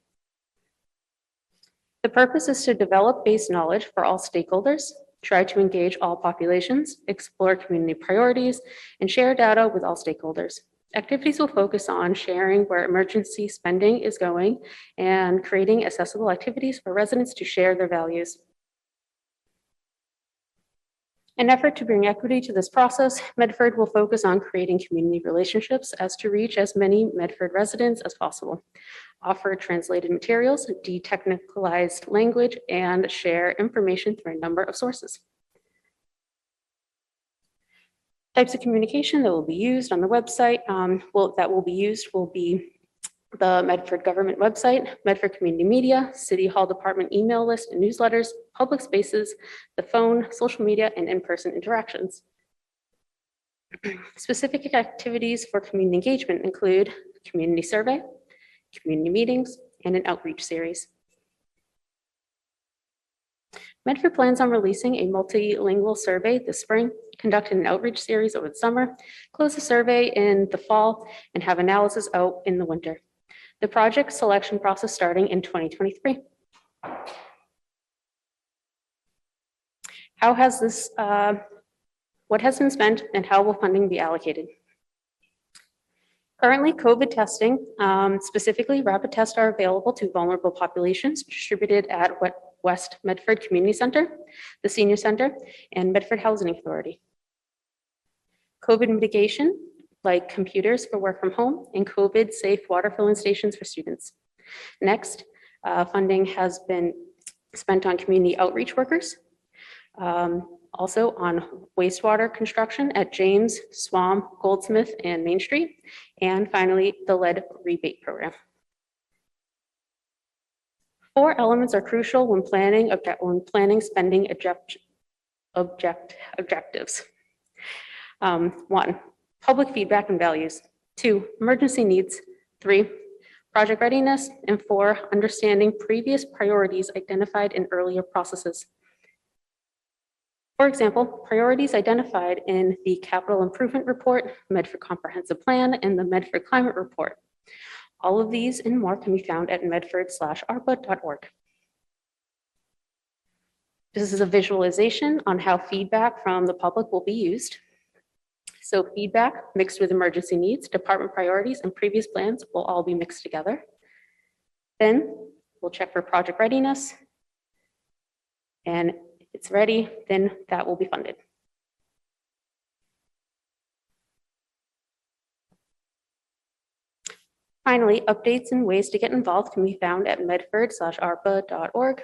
The purpose is to develop base knowledge for all stakeholders, try to engage all populations, explore community priorities, and share data with all stakeholders. Activities will focus on sharing where emergency spending is going and creating accessible activities for residents to share their values. In an effort to bring equity to this process, Medford will focus on creating community relationships as to reach as many Medford residents as possible, offer translated materials, de-technicalized language, and share information through a number of sources. Types of communication that will be used on the website will be the Medford government website, Medford community media, City Hall Department email list and newsletters, public spaces, the phone, social media, and in-person interactions. Specific activities for community engagement include community survey, community meetings, and an outreach series. Medford plans on releasing a multilingual survey this spring, conduct an outreach series over the summer, close the survey in the fall, and have analysis out in the winter. The project selection process starting in 2023. What has been spent and how will funding be allocated? Currently, COVID testing, specifically rapid tests, are available to vulnerable populations distributed at West Medford Community Center, the Senior Center, and Medford Housing Authority. COVID mitigation, like computers for work from home and COVID-safe water filling stations for students. Next, funding has been spent on community outreach workers, also on wastewater construction at James, Swam, Goldsmith, and Main Street, and finally, the lead rebate program. 4 elements are crucial when planning spending objectives. 1, public feedback and values. 2, emergency needs. 3, project readiness. And 4, understanding previous priorities identified in earlier processes. For example, priorities identified in the Capital Improvement Report, Medford Comprehensive Plan, and the Medford Climate Report. All of these and more can be found at medford/arpa.org. This is a visualization on how feedback from the public will be used. So feedback mixed with emergency needs, department priorities, and previous plans will all be mixed together. Then we'll check for project readiness. And if it's ready, then that will be funded. Finally, updates and ways to get involved can be found at medford/arpa.org.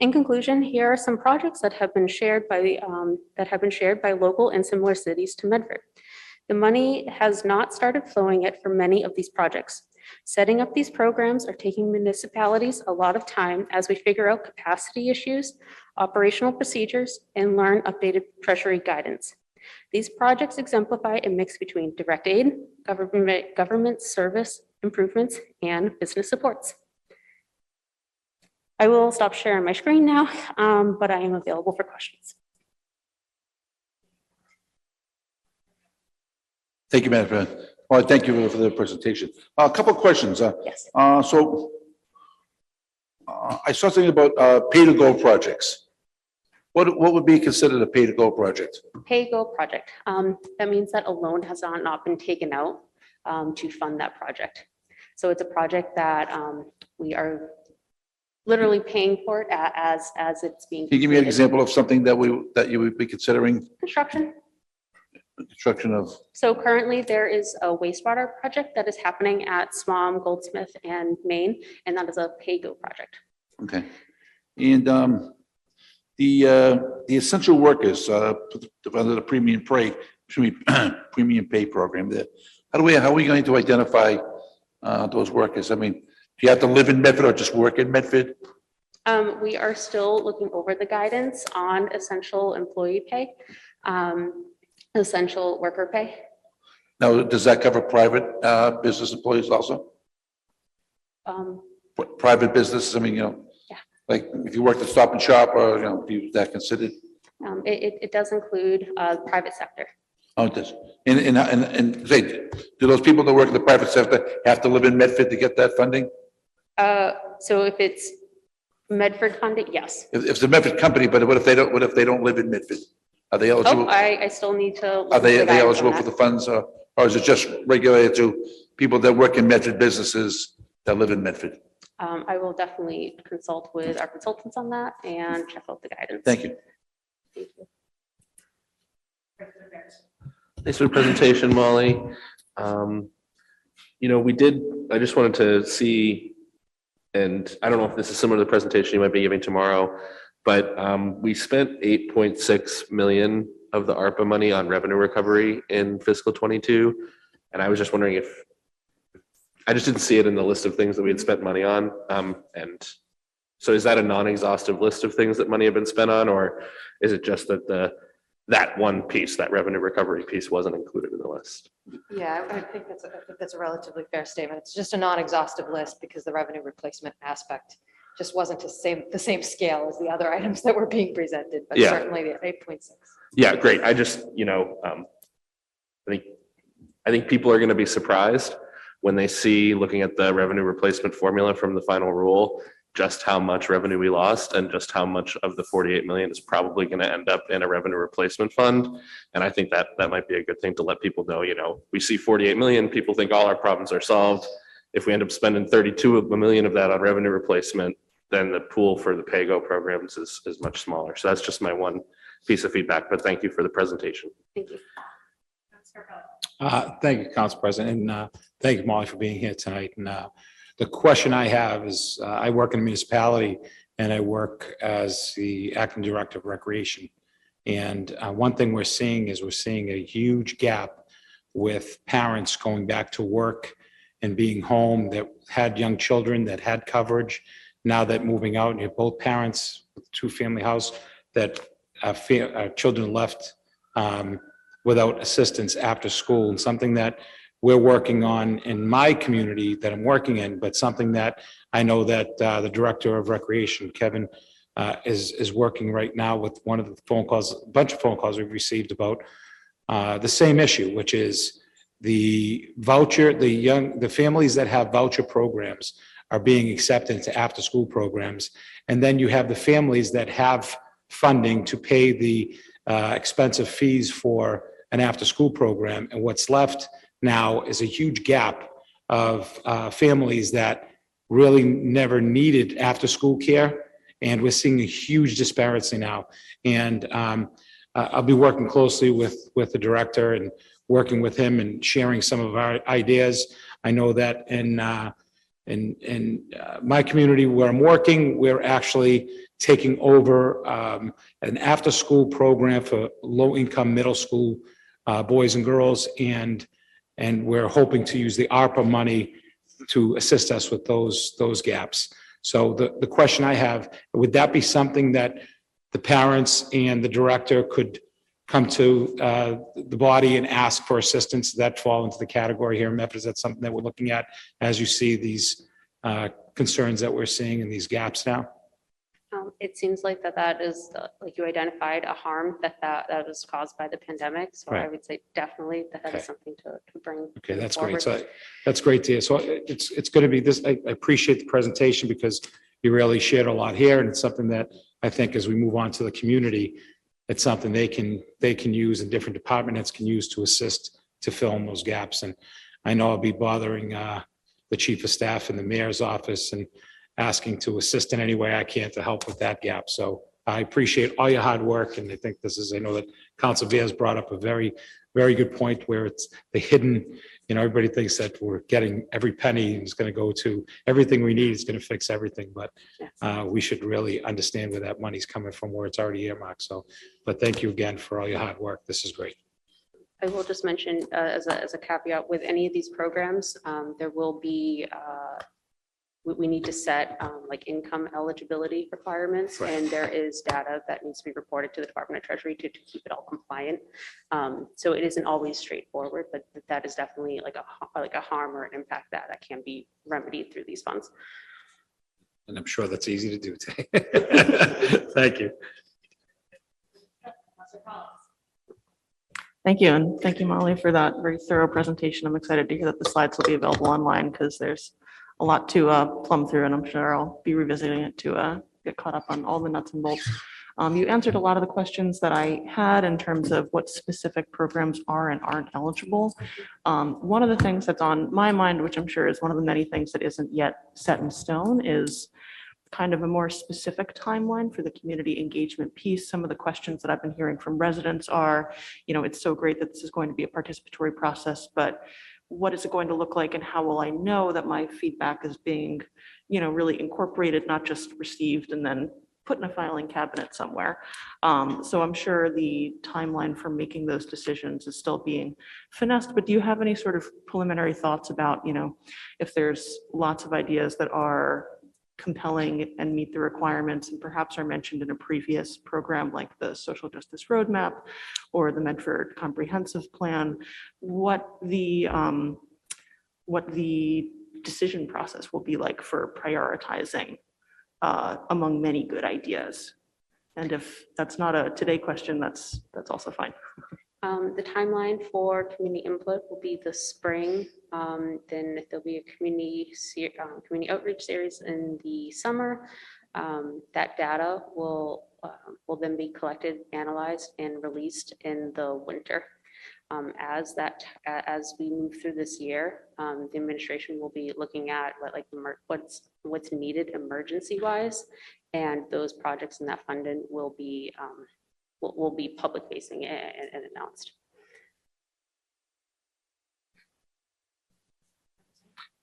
In conclusion, here are some projects that have been shared by local and similar cities to Medford. The money has not started flowing yet for many of these projects. Setting up these programs are taking municipalities a lot of time as we figure out capacity issues, operational procedures, and learn updated Treasury guidance. These projects exemplify a mix between direct aid, government service improvements, and business supports. I will stop sharing my screen now, but I am available for questions. Thank you, Madam President. Well, thank you for the presentation. A couple of questions. Yes. I saw something about pay-to-go projects. What would be considered a pay-to-go project? Pay-go project. That means that a loan has not been taken out to fund that project. So it's a project that we are literally paying for it as it's being. Can you give me an completed. example of something that you would be considering? Construction. Construction of, So currently there is a wastewater project that is happening at Swam, Goldsmith, and Maine, and that is a pay-go project. okay. And the essential workers under the premium pay program there, how are we going to identify those workers? I mean, do you have to live in Medford or just work in Medford? We are still looking over the guidance on essential employee pay, essential worker pay. Now, does that cover private business employees also? Private businesses, I mean, Yeah. like if you work at Stop and Shop or, is that considered? It does include private sector. Oh, it does. And say, do those people that work in the private sector have to live in Medford to get that funding? So if it's Medford funded, yes. If it's a Medford company, but what if they don't live in Medford? Are they eligible? Oh, I still need to. look Are they into the guidance on eligible for that. the funds or is it just regulated to people that work in Medford businesses that live in Medford? I will definitely consult with our consultants on that and check out the guidance. Thank you. Thank you. Thanks for the presentation, Molly. I just wanted to see, and I don't know if this is similar to the presentation you might be giving tomorrow, but we spent 8.6 million of the ARPA money on revenue recovery in fiscal '22. And I was just wondering if, I just didn't see it in the list of things that we had spent money on. And so is that a non-exhaustive list of things that money had been spent on, or is it just that that one piece, that revenue recovery piece, wasn't included in the list? Yeah, I think that's a relatively fair statement. It's just a non-exhaustive list because the revenue replacement aspect just wasn't the same scale as the other items that were being presented, but Yeah. certainly the 8.6. Yeah, great. I just, I think people are going to be surprised when they see, looking at the revenue replacement formula from the final rule, just how much revenue we lost and just how much of the 48 million is probably going to end up in a revenue replacement fund. And I think that that might be a good thing to let people know, we see 48 million, people think all our problems are solved. If we end up spending 32 million of that on revenue replacement, then the pool for the PAYGO programs is much smaller. So that's just my one piece of feedback, but thank you for the presentation. Thank you. Thank you, Council President, and thank you, Molly, for being here tonight. And the question I have is, I work in a municipality and I work as the acting director of recreation. And one thing we're seeing is a huge gap with parents going back to work and being home that had young children that had coverage. Now that moving out, and you have both parents with two-family house that children left without assistance after school, and something that we're working on in my community that I'm working in, but something that I know that the Director of Recreation, Kevin, is working right now with one of the phone calls, a bunch of phone calls we've received about the same issue, which is the voucher, the families that have voucher programs are being accepted into after-school programs. And then you have the families that have funding to pay the expensive fees for an after-school program. And what's left now is a huge gap of families that really never needed after-school care. And we're seeing a huge disparity now. And I'll be working closely with the director and working with him and sharing some of our ideas. I know that in my community where I'm working, we're actually taking over an after-school program for low-income middle school boys and girls, and we're hoping to use the ARPA money to assist us with those gaps. So the question I have, would that be something that the parents and the director could come to the body and ask for assistance? Does that fall into the category here in Medford? Is that something that we're looking at as you see these concerns that we're seeing in these gaps now? It seems like that is, like you identified, a harm that was caused by the pandemic. So I Right. would say definitely that Okay. is something to bring. Okay, that's forward. great. So that's great to hear. So it's going to be this, I appreciate the presentation because you really shared a lot here, and it's something that I think as we move on to the community, it's something they can use and different department heads can use to assist to fill in those gaps. And I know I'll be bothering the chief of staff in the mayor's office and asking to assist in any way I can to help with that gap. So I appreciate all your hard work. And I think I know that Council Viers brought up a very, very good point where it's the hidden, everybody thinks that we're getting every penny is going to go to everything we need is going to fix everything. But we should really understand where that money's coming from, where it's already earmarked. So, but thank you again for all your hard work. This is great. I will just mention as a caveat with any of these programs, there will be, we need to set like income eligibility requirements, Right. and there is data that needs to be reported to the Department of Treasury to keep it all compliant. So it isn't always straightforward, but that is definitely like a harm or an impact that can be remedied through these funds. And I'm sure that's easy to do. Thank you. Thank you, and thank you, Molly, for that very thorough presentation. I'm excited to hear that the slides will be available online because there's a lot to plumb through, and I'm sure I'll be revisiting it to get caught up on all the nuts and bolts. You answered a lot of the questions that I had in terms of what specific programs are and aren't eligible. One of the things that's on my mind, which I'm sure is one of the many things that isn't yet set in stone, is kind of a more specific timeline for the community engagement piece. Some of the questions that I've been hearing from residents are, it's so great that this is going to be a participatory process, but what is it going to look like and how will I know that my feedback is being, really incorporated, not just received and then put in a filing cabinet somewhere. So I'm sure the timeline for making those decisions is still being finessed, but do you have any sort of preliminary thoughts about, if there's lots of ideas that are compelling and meet the requirements and perhaps are mentioned in a previous program like the Social Justice Roadmap or the Medford Comprehensive Plan, what the decision process will be like for prioritizing among many good ideas? And if that's not a today question, that's also fine. The timeline for community input will be the spring Then there'll be a community outreach series in the summer. That data will then be collected, analyzed, and released in the winter. As we move through this year, the administration will be looking at what's needed emergency-wise, and those projects in that funding will be public facing and announced.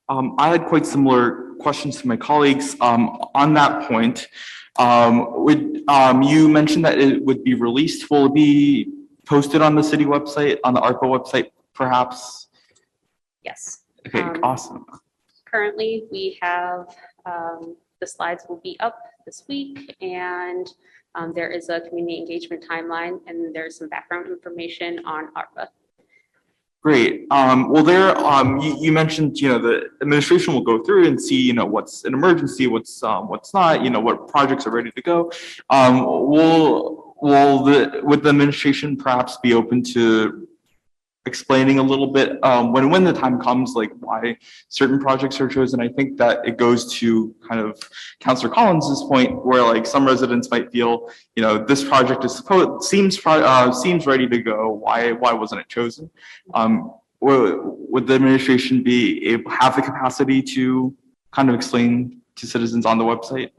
I had quite similar questions to my colleagues. On that point, you mentioned that it would be released. Will it be posted on the city website, on the ARPA website, perhaps? Yes. Okay, awesome. Currently, we have, the slides will be up this week, and there is a community engagement timeline, and there's some background information on ARPA. Great. Well, you mentioned, the administration will go through and see, what's an emergency, what's not, what projects are ready to go. Would the administration perhaps be open to explaining a little bit when the time comes, like why certain projects are chosen? I think that it goes to kind of Councilor Collins's point, where like some residents might feel, this project seems ready to go. Why wasn't it chosen? Would the administration have the capacity to kind of explain to citizens on the website?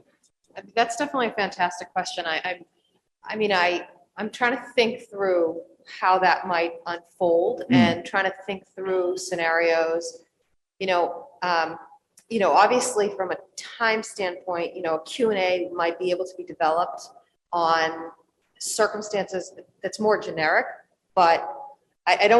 That's definitely a fantastic question. I'm trying to think through how that might unfold and trying to think through scenarios. Obviously from a time standpoint, a Q&A might be able to be developed on circumstances that's more generic, but I'm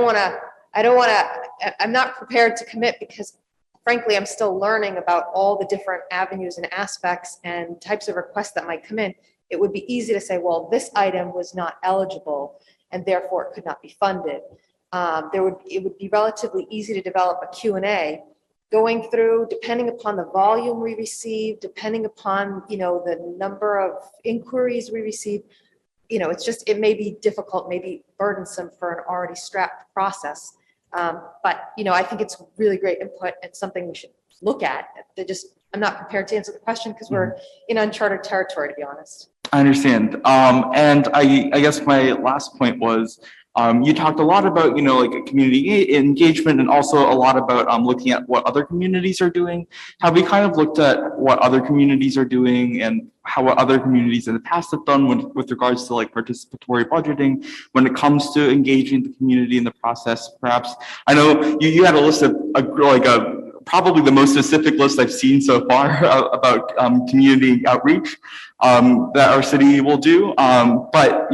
not prepared to commit because frankly, I'm still learning about all the different avenues and aspects and types of requests that might come in. It would be easy to say, well, this item was not eligible and therefore it could not be funded. It would be relatively easy to develop a Q&A going through, depending upon the volume we receive, depending upon, the number of inquiries we receive. It may be difficult, maybe burdensome for an already strapped process. But I think it's really great input and something we should look at. I'm not prepared to answer the question because we're in uncharted territory, to be honest. I understand. And I guess my last point was, you talked a lot about, like community engagement and also a lot about looking at what other communities are doing. Have we kind of looked at what other communities are doing and what other communities in the past have done with regards to like participatory budgeting when it comes to engaging the community in the process? Perhaps, I know you had a list of probably the most specific list I've seen so far about community outreach that our city will do. But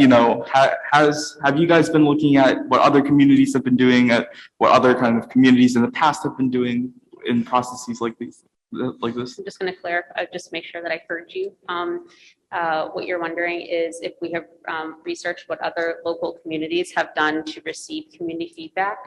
have you guys been looking at what other communities have been doing, at what other kind of communities in the past have been doing in processes like this? I'm just going to clarify, just make sure that I heard you. What you're wondering is if we have researched what other local communities have done to receive community feedback.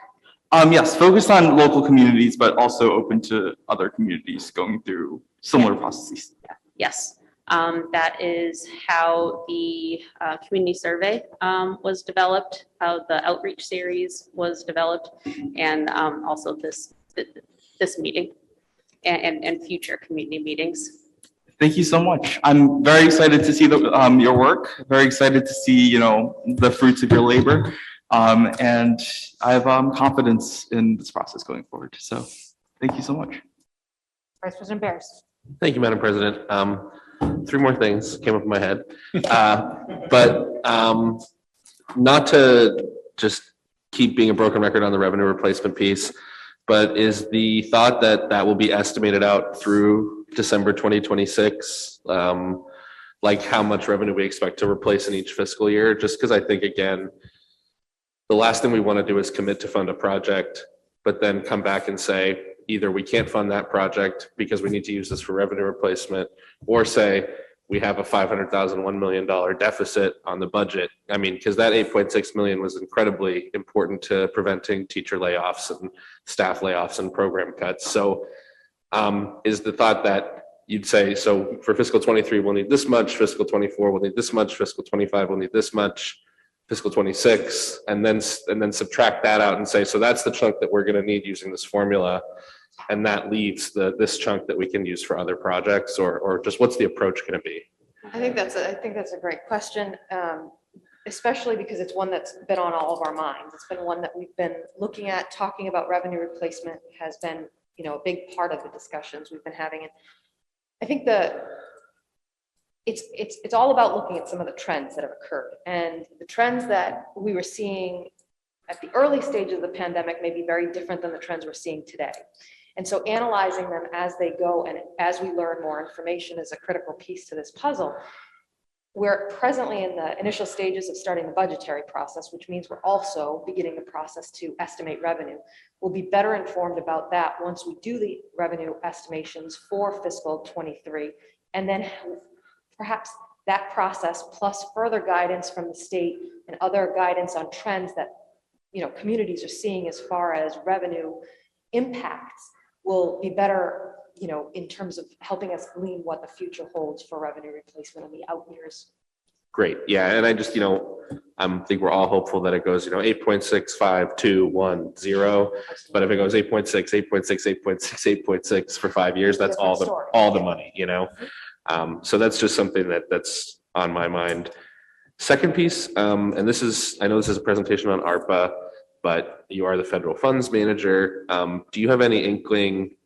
Yes, focused on local communities, but also open to other communities going through similar processes. Yes, that is how the community survey was developed, how the outreach series was developed, and also this meeting and future community meetings. Thank you so much. I'm very excited to see your work. Very excited to see the fruits of your labor. And I have confidence in this process going forward. So thank you so much. Vice President Bears. Thank you, Madam President. 3 more things came up in my head. But not to just keep being a broken record on the revenue replacement piece, but is the thought that will be estimated out through December 2026? Like how much revenue we expect to replace in each fiscal year? Just because I think, again, the last thing we want to do is commit to fund a project, but then come back and say, either we can't fund that project because we need to use this for revenue replacement, or say we have a $500,000, $1 million deficit on the budget. I mean, because that 8.6 million was incredibly important to preventing teacher layoffs and staff layoffs and program cuts. So is the thought that you'd say, so for fiscal 23, we'll need this much, fiscal 24, we'll need this much, fiscal 25, we'll need this much. fiscal 26, and then subtract that out and say, so that's the chunk that we're going to need using this formula. And that leaves this chunk that we can use for other projects, or just what's the approach going to be? I think that's a great question, especially because it's one that's been on all of our minds. It's been one that we've been looking at. Talking about revenue replacement has been, a big part of the discussions we've been having. And I think it's all about looking at some of the trends that have occurred, and the trends that we were seeing at the early stages of the pandemic may be very different than the trends we're seeing today. And so analyzing them as they go and as we learn more information is a critical piece to this puzzle. We're presently in the initial stages of starting the budgetary process, which means we're also beginning the process to estimate revenue. We'll be better informed about that once we do the revenue estimations for fiscal 23. And then perhaps that process plus further guidance from the state and other guidance on trends that communities are seeing as far as revenue impacts will be better, in terms of helping us glean what the future holds for revenue replacement in the out years. Great. Yeah. And I just, I think we're all hopeful that it goes, 8.65210. But if it goes 8.6, 8.6, 8.6, 8.6 for 5 years, that's all the money, So that's just something that's on my mind. Second piece, and I know this is a presentation on ARPA, but you are the federal funds manager. Do you have any inkling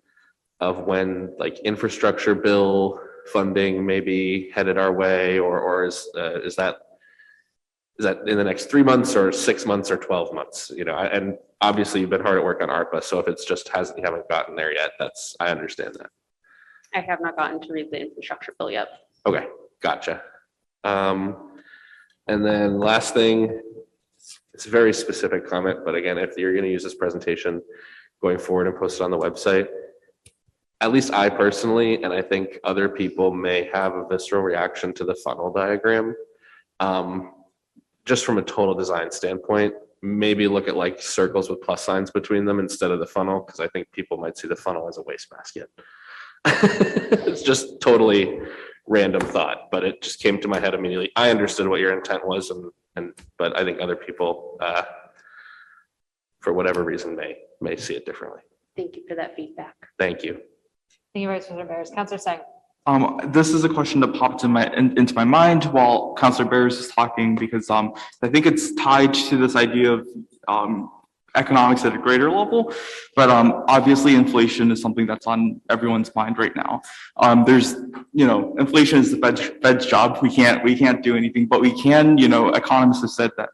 of when infrastructure bill funding may be headed our way, or is that in the next 3 months or 6 months or 12 months? And obviously you've been hard at work on ARPA, so if it's just you haven't gotten there yet, I understand that. I have not gotten to read the infrastructure bill yet. Okay, gotcha. And then last thing, it's a very specific comment, but again, if you're going to use this presentation going forward and post it on the website, at least I personally, and I think other people may have a visceral reaction to the funnel diagram. Just from a total design standpoint, maybe look at circles with plus signs between them instead of the funnel, because I think people might see the funnel as a wastebasket. It's just totally random thought, but it just came to my head immediately. I understood what your intent was, but I think other people, for whatever reason, may see it differently. Thank you for that feedback. Thank you. Thank you, Vice President Barris. Councilor Singh. This is a question that popped into my mind while Councilor Barris is talking, because I think it's tied to this idea of economics at a greater level, but obviously inflation is something that's on everyone's mind right now. There's, inflation is the Fed's job. We can't do anything, but we can, economists have said that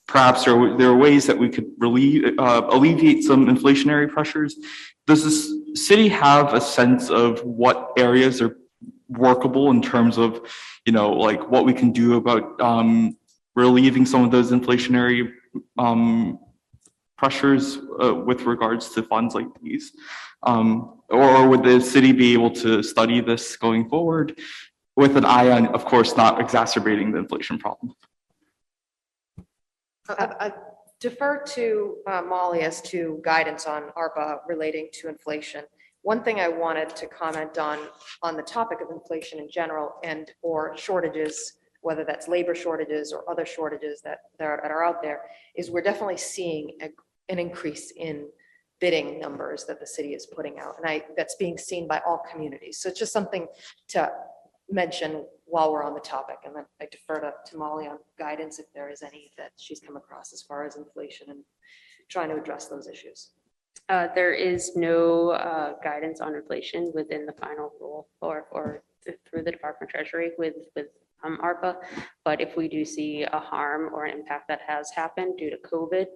perhaps there are ways that we could alleviate some inflationary pressures. Does this city have a sense of what areas are workable in terms of, what we can do about relieving some of those inflationary pressures with regards to funds like these? Or would the city be able to study this going forward with an eye on, of course, not exacerbating the inflation problem? I defer to Molly as to guidance on ARPA relating to inflation. One thing I wanted to comment on the topic of inflation in general or shortages, whether that's labor shortages or other shortages that are out there, is we're definitely seeing an increase in bidding numbers that the city is putting out. And that's being seen by all communities. So it's just something to mention while we're on the topic. And then I defer to Molly on guidance if there is any that she's come across as far as inflation and trying to address those issues. There is no guidance on inflation within the final rule or through the Department of Treasury with ARPA. But if we do see a harm or an impact that has happened due to COVID,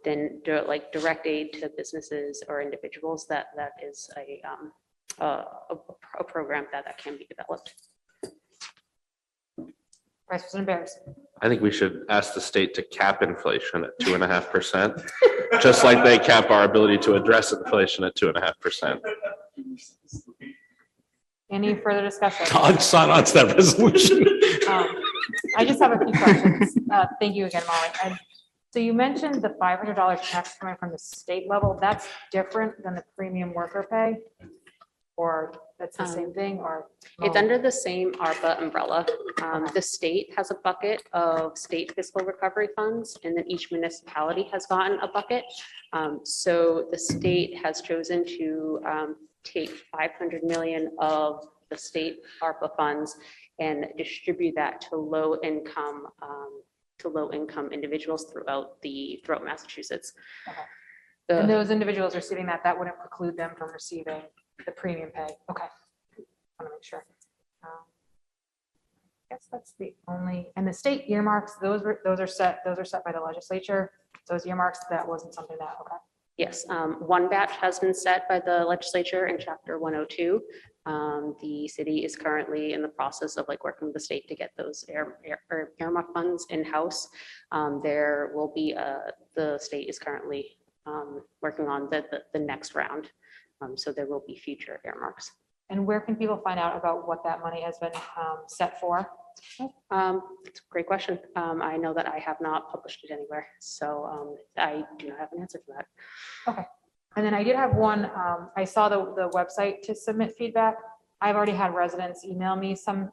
then direct aid to businesses or individuals, that is a program that can be developed. Vice President Barris. I think we should ask the state to cap inflation at 2.5%, just like they cap our ability to address inflation at 2.5%. Any further discussion? I'll sign on to that resolution. I just have a few questions. Thank you again, Molly. So you mentioned the $500 tax coming from the state level. That's different than the premium worker pay? Or that's the same thing or? It's under the same ARPA umbrella. The state has a bucket of state fiscal recovery funds, and then each municipality has gotten a bucket. So the state has chosen to take 500 million of the state ARPA funds and distribute that to low income individuals throughout Massachusetts. Okay. The- And those individuals receiving that wouldn't preclude them from receiving the premium pay. Okay. Want to make sure. I guess that's the only, and the state earmarks, those are set by the legislature. Those earmarks, that wasn't something that, okay. Yes, one batch has been set by the legislature in chapter 102. The city is currently in the process of working with the state to get those earmark funds in-house. There will be, the state is currently working on the next round. So there will be future earmarks. And where can people find out about what that money has been set for? It's a great question. I know that I have not published it anywhere, so I do not have an answer for that. Okay. And then I did have one, I saw the website to submit feedback. I've already had residents email me some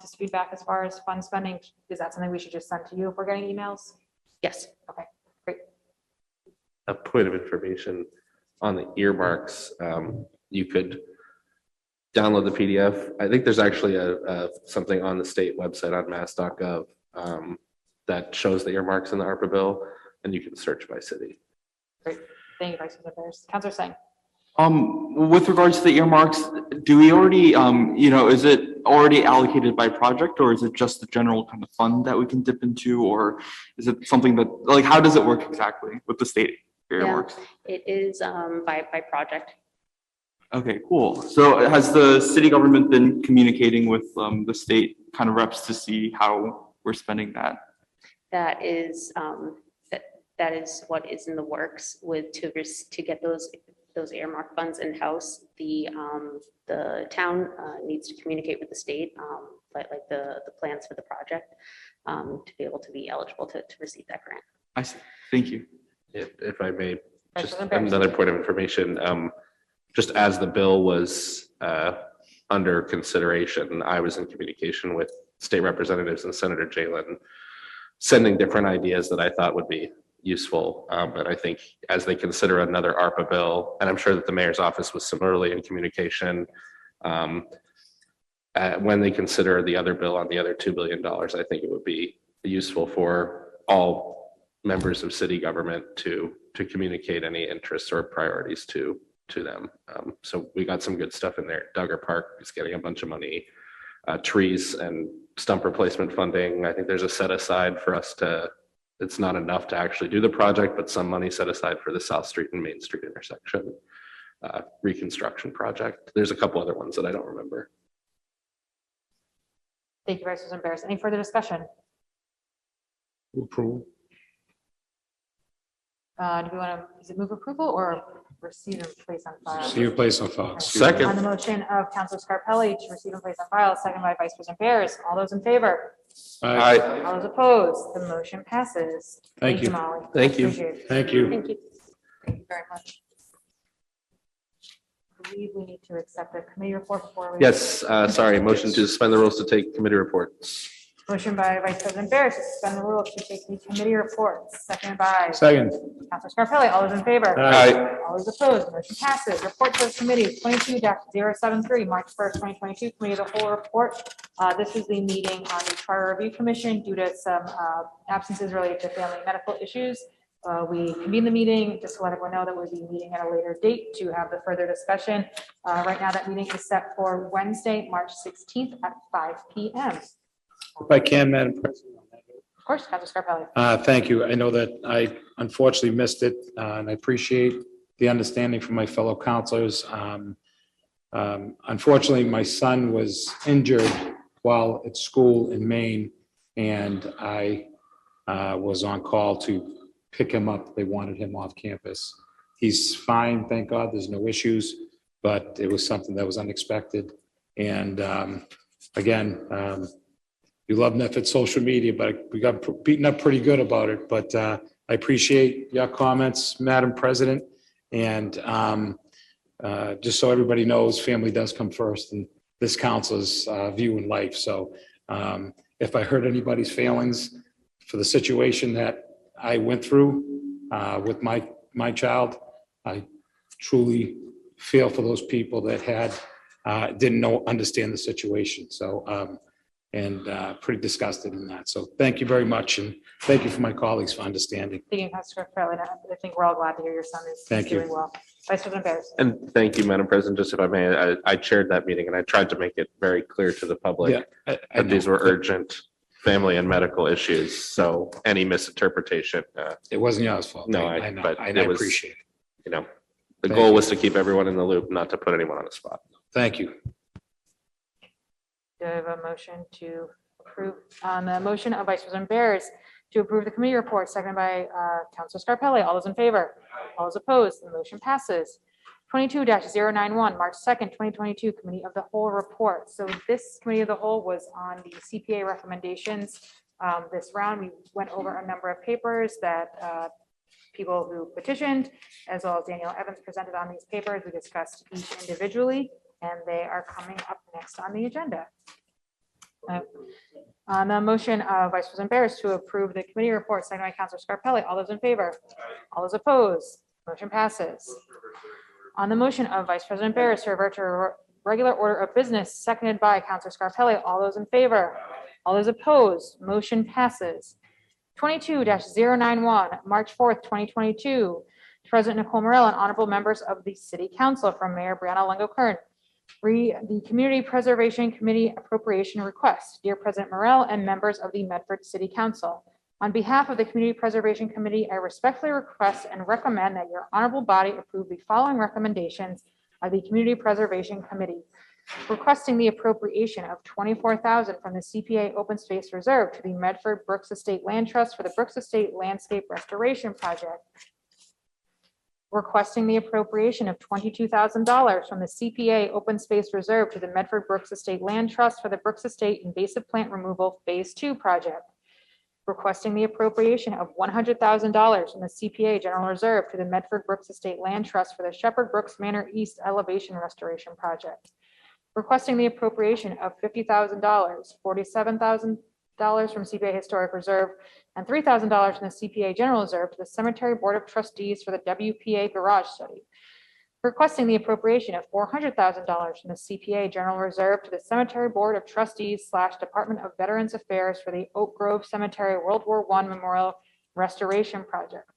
just feedback as far as fund spending. Is that something we should just send to you if we're getting emails? Yes. Okay, great. A point of information on the earmarks, you could download the PDF. I think there's actually something on the state website on mass.gov that shows the earmarks in the ARPA bill, and you can search by city. Great. Thank you, Vice President Barris. Councilor Singh. With regards to the earmarks, do we already, is it already allocated by project, or is it just the general kind of fund that we can dip into, or is it something that, how does it work exactly with the state earmarks? It is by project. Okay, cool. So has the city government been communicating with the state kind of reps to see how we're spending that? That is that is what is in the works to get those earmark funds in-house. The town needs to communicate with the state, like the plans for the project, to be able to be eligible to receive that grant. I see. Thank you. If I may, just President Barris. another point of information, just as the bill was under consideration, I was in communication with state representatives and Senator Jalen, sending different ideas that I thought would be useful. But I think as they consider another ARPA bill, and I'm sure that the mayor's office was similarly in communication, when they consider the other bill on the other $2 billion, I think it would be useful for all members of city government to communicate any interests or priorities to them. So we got some good stuff in there. Duggar Park is getting a bunch of money, trees and stump replacement funding. I think there's a set aside for us to, it's not enough to actually do the project, but some money set aside for the South Street and Main Street intersection reconstruction project. There's a couple other ones that I don't remember. Thank you, Vice President Barris. Any further discussion? Approval. Do we want to, is it move approval or receive and place on file? Receive, place on file. Second. On the motion of Councilor Scarpelli to receive and place on file, second by Vice President Barris. All those in favor? Aye. All those opposed? The motion passes. Thank you. Molly. Thank you. Appreciate it. Thank you. Thank you. Thank you very much. I believe we need to accept the committee report before we. Yes, sorry, motion to suspend the rules to take committee reports. Motion by Vice President Barris to suspend the rules to take the committee reports, seconded by Second. Councilor Scarpelli. All those in favor? Aye. All those opposed, motion passes. Reports of committees 22-073, March 1st, 2022, Committee of the Whole report. This is the meeting on the Charter Review Commission due to some absences related to family medical issues. We convened the meeting just to let everyone know that we'll be meeting at a later date to have the further discussion. Right now, that meeting is set for Wednesday, March 16th at 5 p.m. If I can, Madam President. Of course, Councilor Scarpelli. Thank you. I know that I unfortunately missed it, and I appreciate the understanding from my fellow counselors. Unfortunately, my son was injured while at school in Maine, and I was on call to pick him up. They wanted him off campus. He's fine, thank God. There's no issues, but it was something that was unexpected. And again, we love Netflix social media, but we got beaten up pretty good about it. But I appreciate your comments, Madam President. And just so everybody knows, family does come first in this council's view in life. So if I hurt anybody's feelings for the situation that I went through with my child, I truly feel for those people that didn't understand the situation. So, pretty disgusted in that. So thank you very much. And thank you for my colleagues for understanding. Thank you, Councilor Fairley. I think we're all glad to hear your son is Thank you. doing well. Vice President Barris. And thank you, Madam President. Just if I may, I chaired that meeting and I tried to make it very clear to the public Yeah, I that these were urgent family and medical issues. So any misinterpretation, It wasn't y'all's fault. No, I know. but I it was- appreciate it. the Thank goal you. was to keep everyone in the loop, not to put anyone on the spot. Thank you. Do I have a motion to approve on the motion of Vice President Barris to approve the committee report, seconded by Councilor Scarpelli? All those in favor? All those opposed? The motion passes. 22-091, March 2nd, 2022, Committee of the Whole report. So this Committee of the Whole was on the CPA recommendations. This round, we went over a number of papers that people who petitioned, as well as Daniel Evans presented on these papers. We discussed each individually, and they are coming up next on the agenda. On the motion of Vice President Barris to approve the committee report, seconded by Councilor Scarpelli. All those in favor? All those opposed? Motion passes. On the motion of Vice President Barris to revert to a regular order of business, seconded by Councilor Scarpelli. All those in favor? All those opposed? Motion passes. 22-091, March 4th, 2022. President Nicole Morel and honorable members of the City Council from Mayor Brianna Longo-Kern. The Community Preservation Committee appropriation request. Dear President Morel and members of the Medford City Council, on behalf of the Community Preservation Committee, I respectfully request and recommend that your honorable body approve the following recommendations of the Community Preservation Committee. Requesting the appropriation of $24,000 from the CPA Open Space Reserve to the Medford Brooks Estate Land Trust for the Brooks Estate Landscape Restoration Project. Requesting the appropriation of $22,000 from the CPA Open Space Reserve to the Medford Brooks Estate Land Trust for the Brooks Estate Invasive Plant Removal Phase 2 project. Requesting the appropriation of $100,000 from the CPA General Reserve to the Medford Brooks Estate Land Trust for the Shepherd Brooks Manor East Elevation Restoration Project. Requesting the appropriation of $50,000, $47,000 from CPA Historic Reserve, and $3,000 from the CPA General Reserve to the Cemetery Board of Trustees for the WPA Garage Study. Requesting the appropriation of $400,000 from the CPA General Reserve to the Cemetery Board of Trustees / Department of Veterans Affairs for the Oak Grove Cemetery World War I Memorial Restoration Project.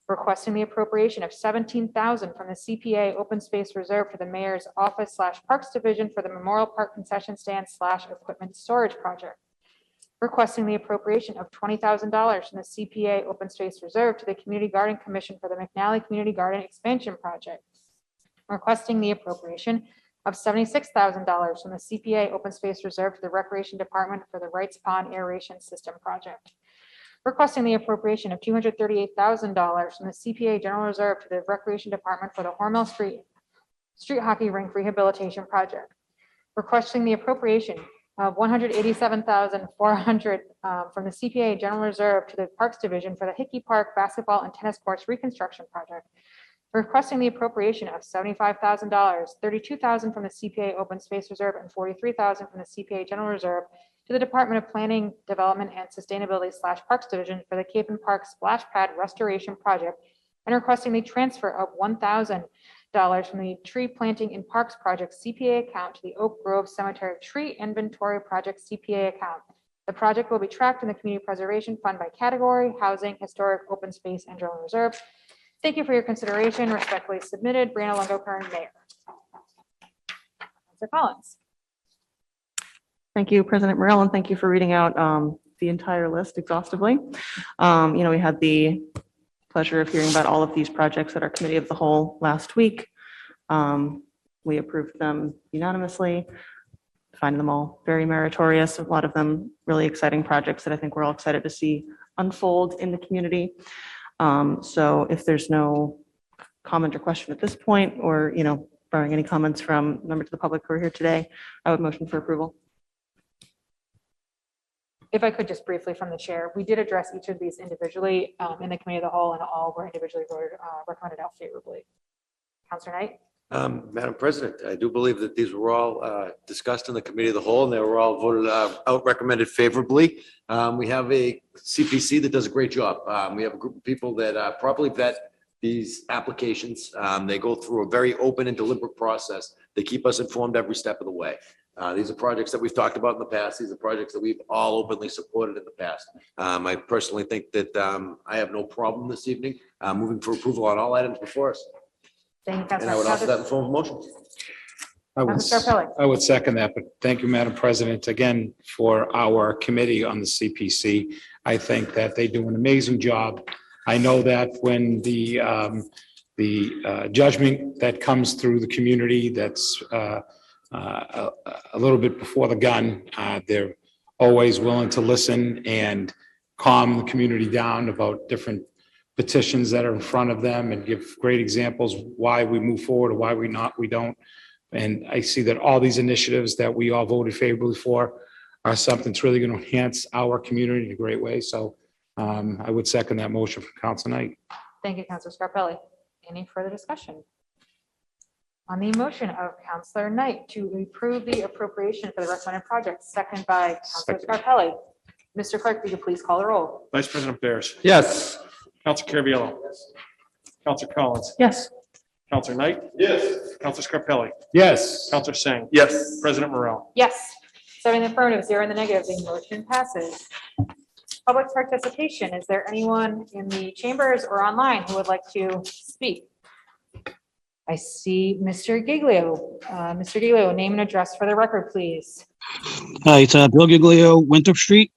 Requesting the appropriation of $17,000 from the CPA Open Space Reserve for the Mayor's Office / Parks Division for the Memorial Park Concession Stand / Equipment Storage Project. Requesting the appropriation of $20,000 from the CPA Open Space Reserve to the Community Garden Commission for the McNally Community Garden Expansion Project. Requesting the appropriation of $76,000 from the CPA Open Space Reserve to the Recreation Department for the Wrights Pond Aeration System Project. Requesting the appropriation of $238,000 from the CPA General Reserve to the Recreation Department for the Hormel Street Hockey Rink Rehabilitation Project. Requesting the appropriation of $187,400 from the CPA General Reserve to the Parks Division for the Hickey Park Basketball and Tennis Courts Reconstruction Project. Requesting the appropriation of $75,000, $32,000 from the CPA Open Space Reserve and $43,000 from the CPA General Reserve to the Department of Planning, Development, and Sustainability / Parks Division for the Cape and Park Splash Pad Restoration Project, and requesting the transfer of $1,000 from the Tree Planting in Parks Project CPA account to the Oak Grove Cemetery Tree Inventory Project CPA account. The project will be tracked in the Community Preservation Fund by category, housing, historic, open space, and general reserve. Thank you for your consideration. Respectfully submitted, Brianna Longo-Kern, Mayor. Councilor Collins. Thank you, President Morel, and thank you for reading out the entire list exhaustively. We had the pleasure of hearing about all of these projects at our Committee of the Whole last week. We approved them unanimously, find them all very meritorious. A lot of them really exciting projects that I think we're all excited to see unfold in the community. So if there's no comment or question at this point, or, barring any comments from members of the public who are here today, I would motion for approval. If I could just briefly from the chair, we did address each of these individually in the Committee of the Whole, and all were individually voted, recommended out favorably. Councilor Knight? Madam President, I do believe that these were all discussed in the committee of the whole, and they were all voted out, recommended favorably. We have a CPC that does a great job. We have a group of people that properly vet these applications. They go through a very open and deliberate process. They keep us informed every step of the way. These are projects that we've talked about in the past. These are projects that we've all openly supported in the past. I personally think that I have no problem this evening moving for approval on all items before us. Thank you, And I would offer Councilor. that in form of motion. Councilor Scarpelli. I would second that, but thank you, Madam President, again, for our committee on the CPC. I think that they do an amazing job. I know that when the judgment that comes through the community that's a little bit before the gun, they're always willing to listen and calm the community down about different petitions that are in front of them and give great examples why we move forward or why we don't. And I see that all these initiatives that we all voted favorably for are something that's really going to enhance our community in a great way. So I would second that motion from Council Knight. Thank you, Councilor Scarpelli. Any further discussion? On the motion of Councilor Knight to approve the appropriation for the recommended project, second by Councilor Scarpelli. Mr. Clerk, will you please call the roll? Vice President Bears. Yes. Counselor Carviallo. Counselor Collins. Yes. Counselor Knight. Yes. Counselor Scarpelli. Yes. Counselor Singh. Yes. President Morrell. Yes. 7 in the affirmative, 0 in the negative, the motion passes. Public participation. Is there anyone in the chambers or online who would like to speak? I see Mr. Giglio. Mr. Giglio, name and address for the record, please. Hi, it's Bill Giglio, Winthrop Street.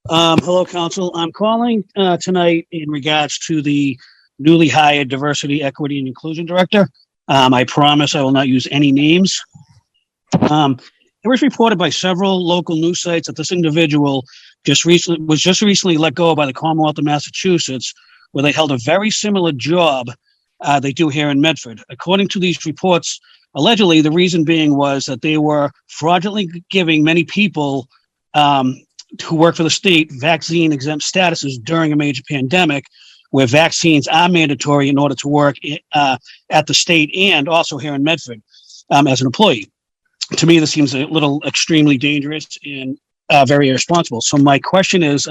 Hello, Council. I'm calling tonight in regards to the newly hired Diversity, Equity, and Inclusion Director. I promise I will not use any names. It was reported by several local news sites that this individual was just recently let go by the Commonwealth of Massachusetts, where they held a very similar job they do here in Medford. According to these reports, allegedly, the reason being was that they were fraudulently giving many people who work for the state vaccine exempt statuses during a major pandemic, where vaccines are mandatory in order to work at the state and also here in Medford as an employee. To me, this seems a little extremely dangerous and very irresponsible. So my question is,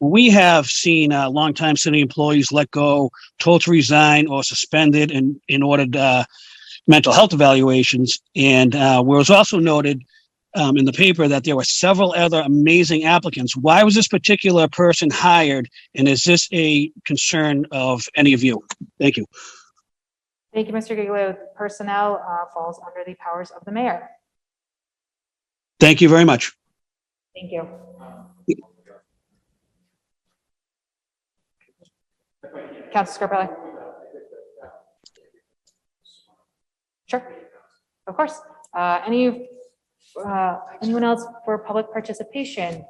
we have seen longtime city employees let go, told to resign, or suspended in order to mental health evaluations. And where it was also noted in the paper that there were several other amazing applicants. Why was this particular person hired? And is this a concern of any of you? Thank you. Thank you, Mr. Giglio. Personnel falls under the powers of the mayor. Thank you very much. Thank you. Councilor Scarpelli. Sure, of course. Anyone else for public participation?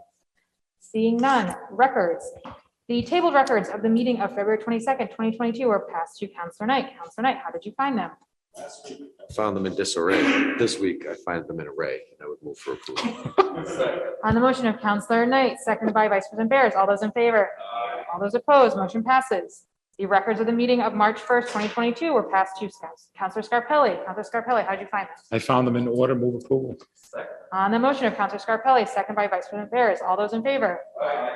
Seeing none. Records. The tabled records of the meeting of February 22nd, 2022 were passed to Councilor Knight. Councilor Knight, how did you find them? Found them in disarray. This week, I find them in array, and I would move for approval. On the motion of Councilor Knight, seconded by Vice President Bears, all those in favor? All those opposed, motion passes. The records of the meeting of March 1st, 2022 were passed to Councilor Scarpelli. Councilor Scarpelli, how did you find them? I found them in order, move approval. On the motion of Councilor Scarpelli, second by Vice President Bears, all those in favor?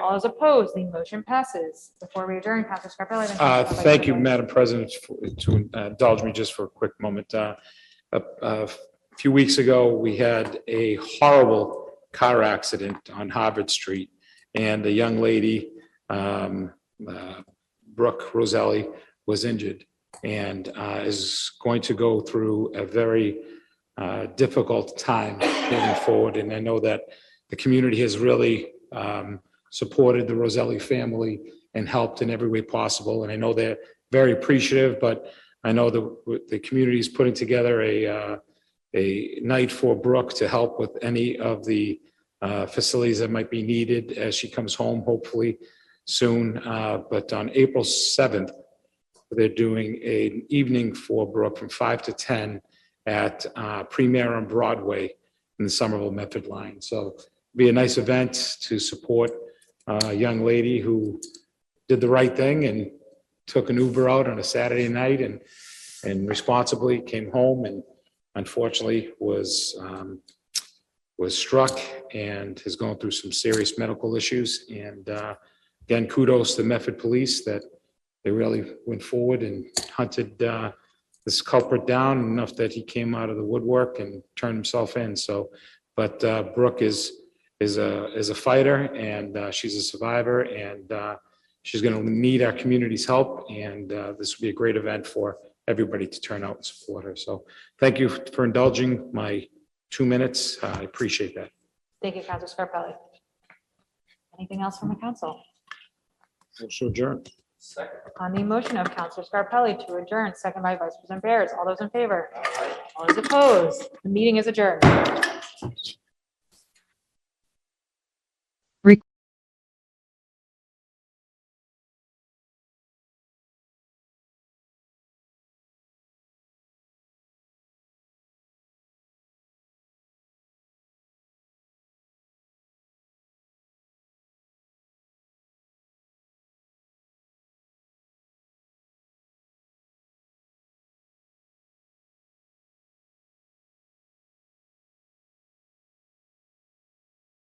All those opposed, the motion passes. Before we adjourn, Councilor Scarpelli. then Vice Thank you, President Madam President, to indulge me just for a quick moment. A few weeks ago, we had a horrible car accident on Harvard Street, and a young lady, Brooke Roselli, was injured and is going to go through a very difficult time moving forward. And I know that the community has really supported the Roselli family and helped in every way possible. And I know they're very appreciative, but I know the community is putting together a night for Brooke to help with any of the facilities that might be needed as she comes home, hopefully soon. But on April 7th, they're doing an evening for Brooke from 5 to 10 at Premier on Broadway in the Somerville Medford line. So it'll be a nice event to support a young lady who did the right thing and took an Uber out on a Saturday night and and responsibly came home and unfortunately was struck and has gone through some serious medical issues. And again, kudos to Medford Police that they really went forward and hunted this culprit down enough that he came out of the woodwork and turned himself in. So, but Brooke is a fighter, and she's a survivor, and she's going to need our community's help. And this will be a great event for everybody to turn out and support her. So thank you for indulging my 2 minutes. I appreciate that. Thank you, Counselor Scarpelli. Anything else from the council? Also adjourn. On the motion of Counselor Scarpelli to adjourn, second by Vice President Bears. All those in favor? All those opposed? The meeting is adjourned.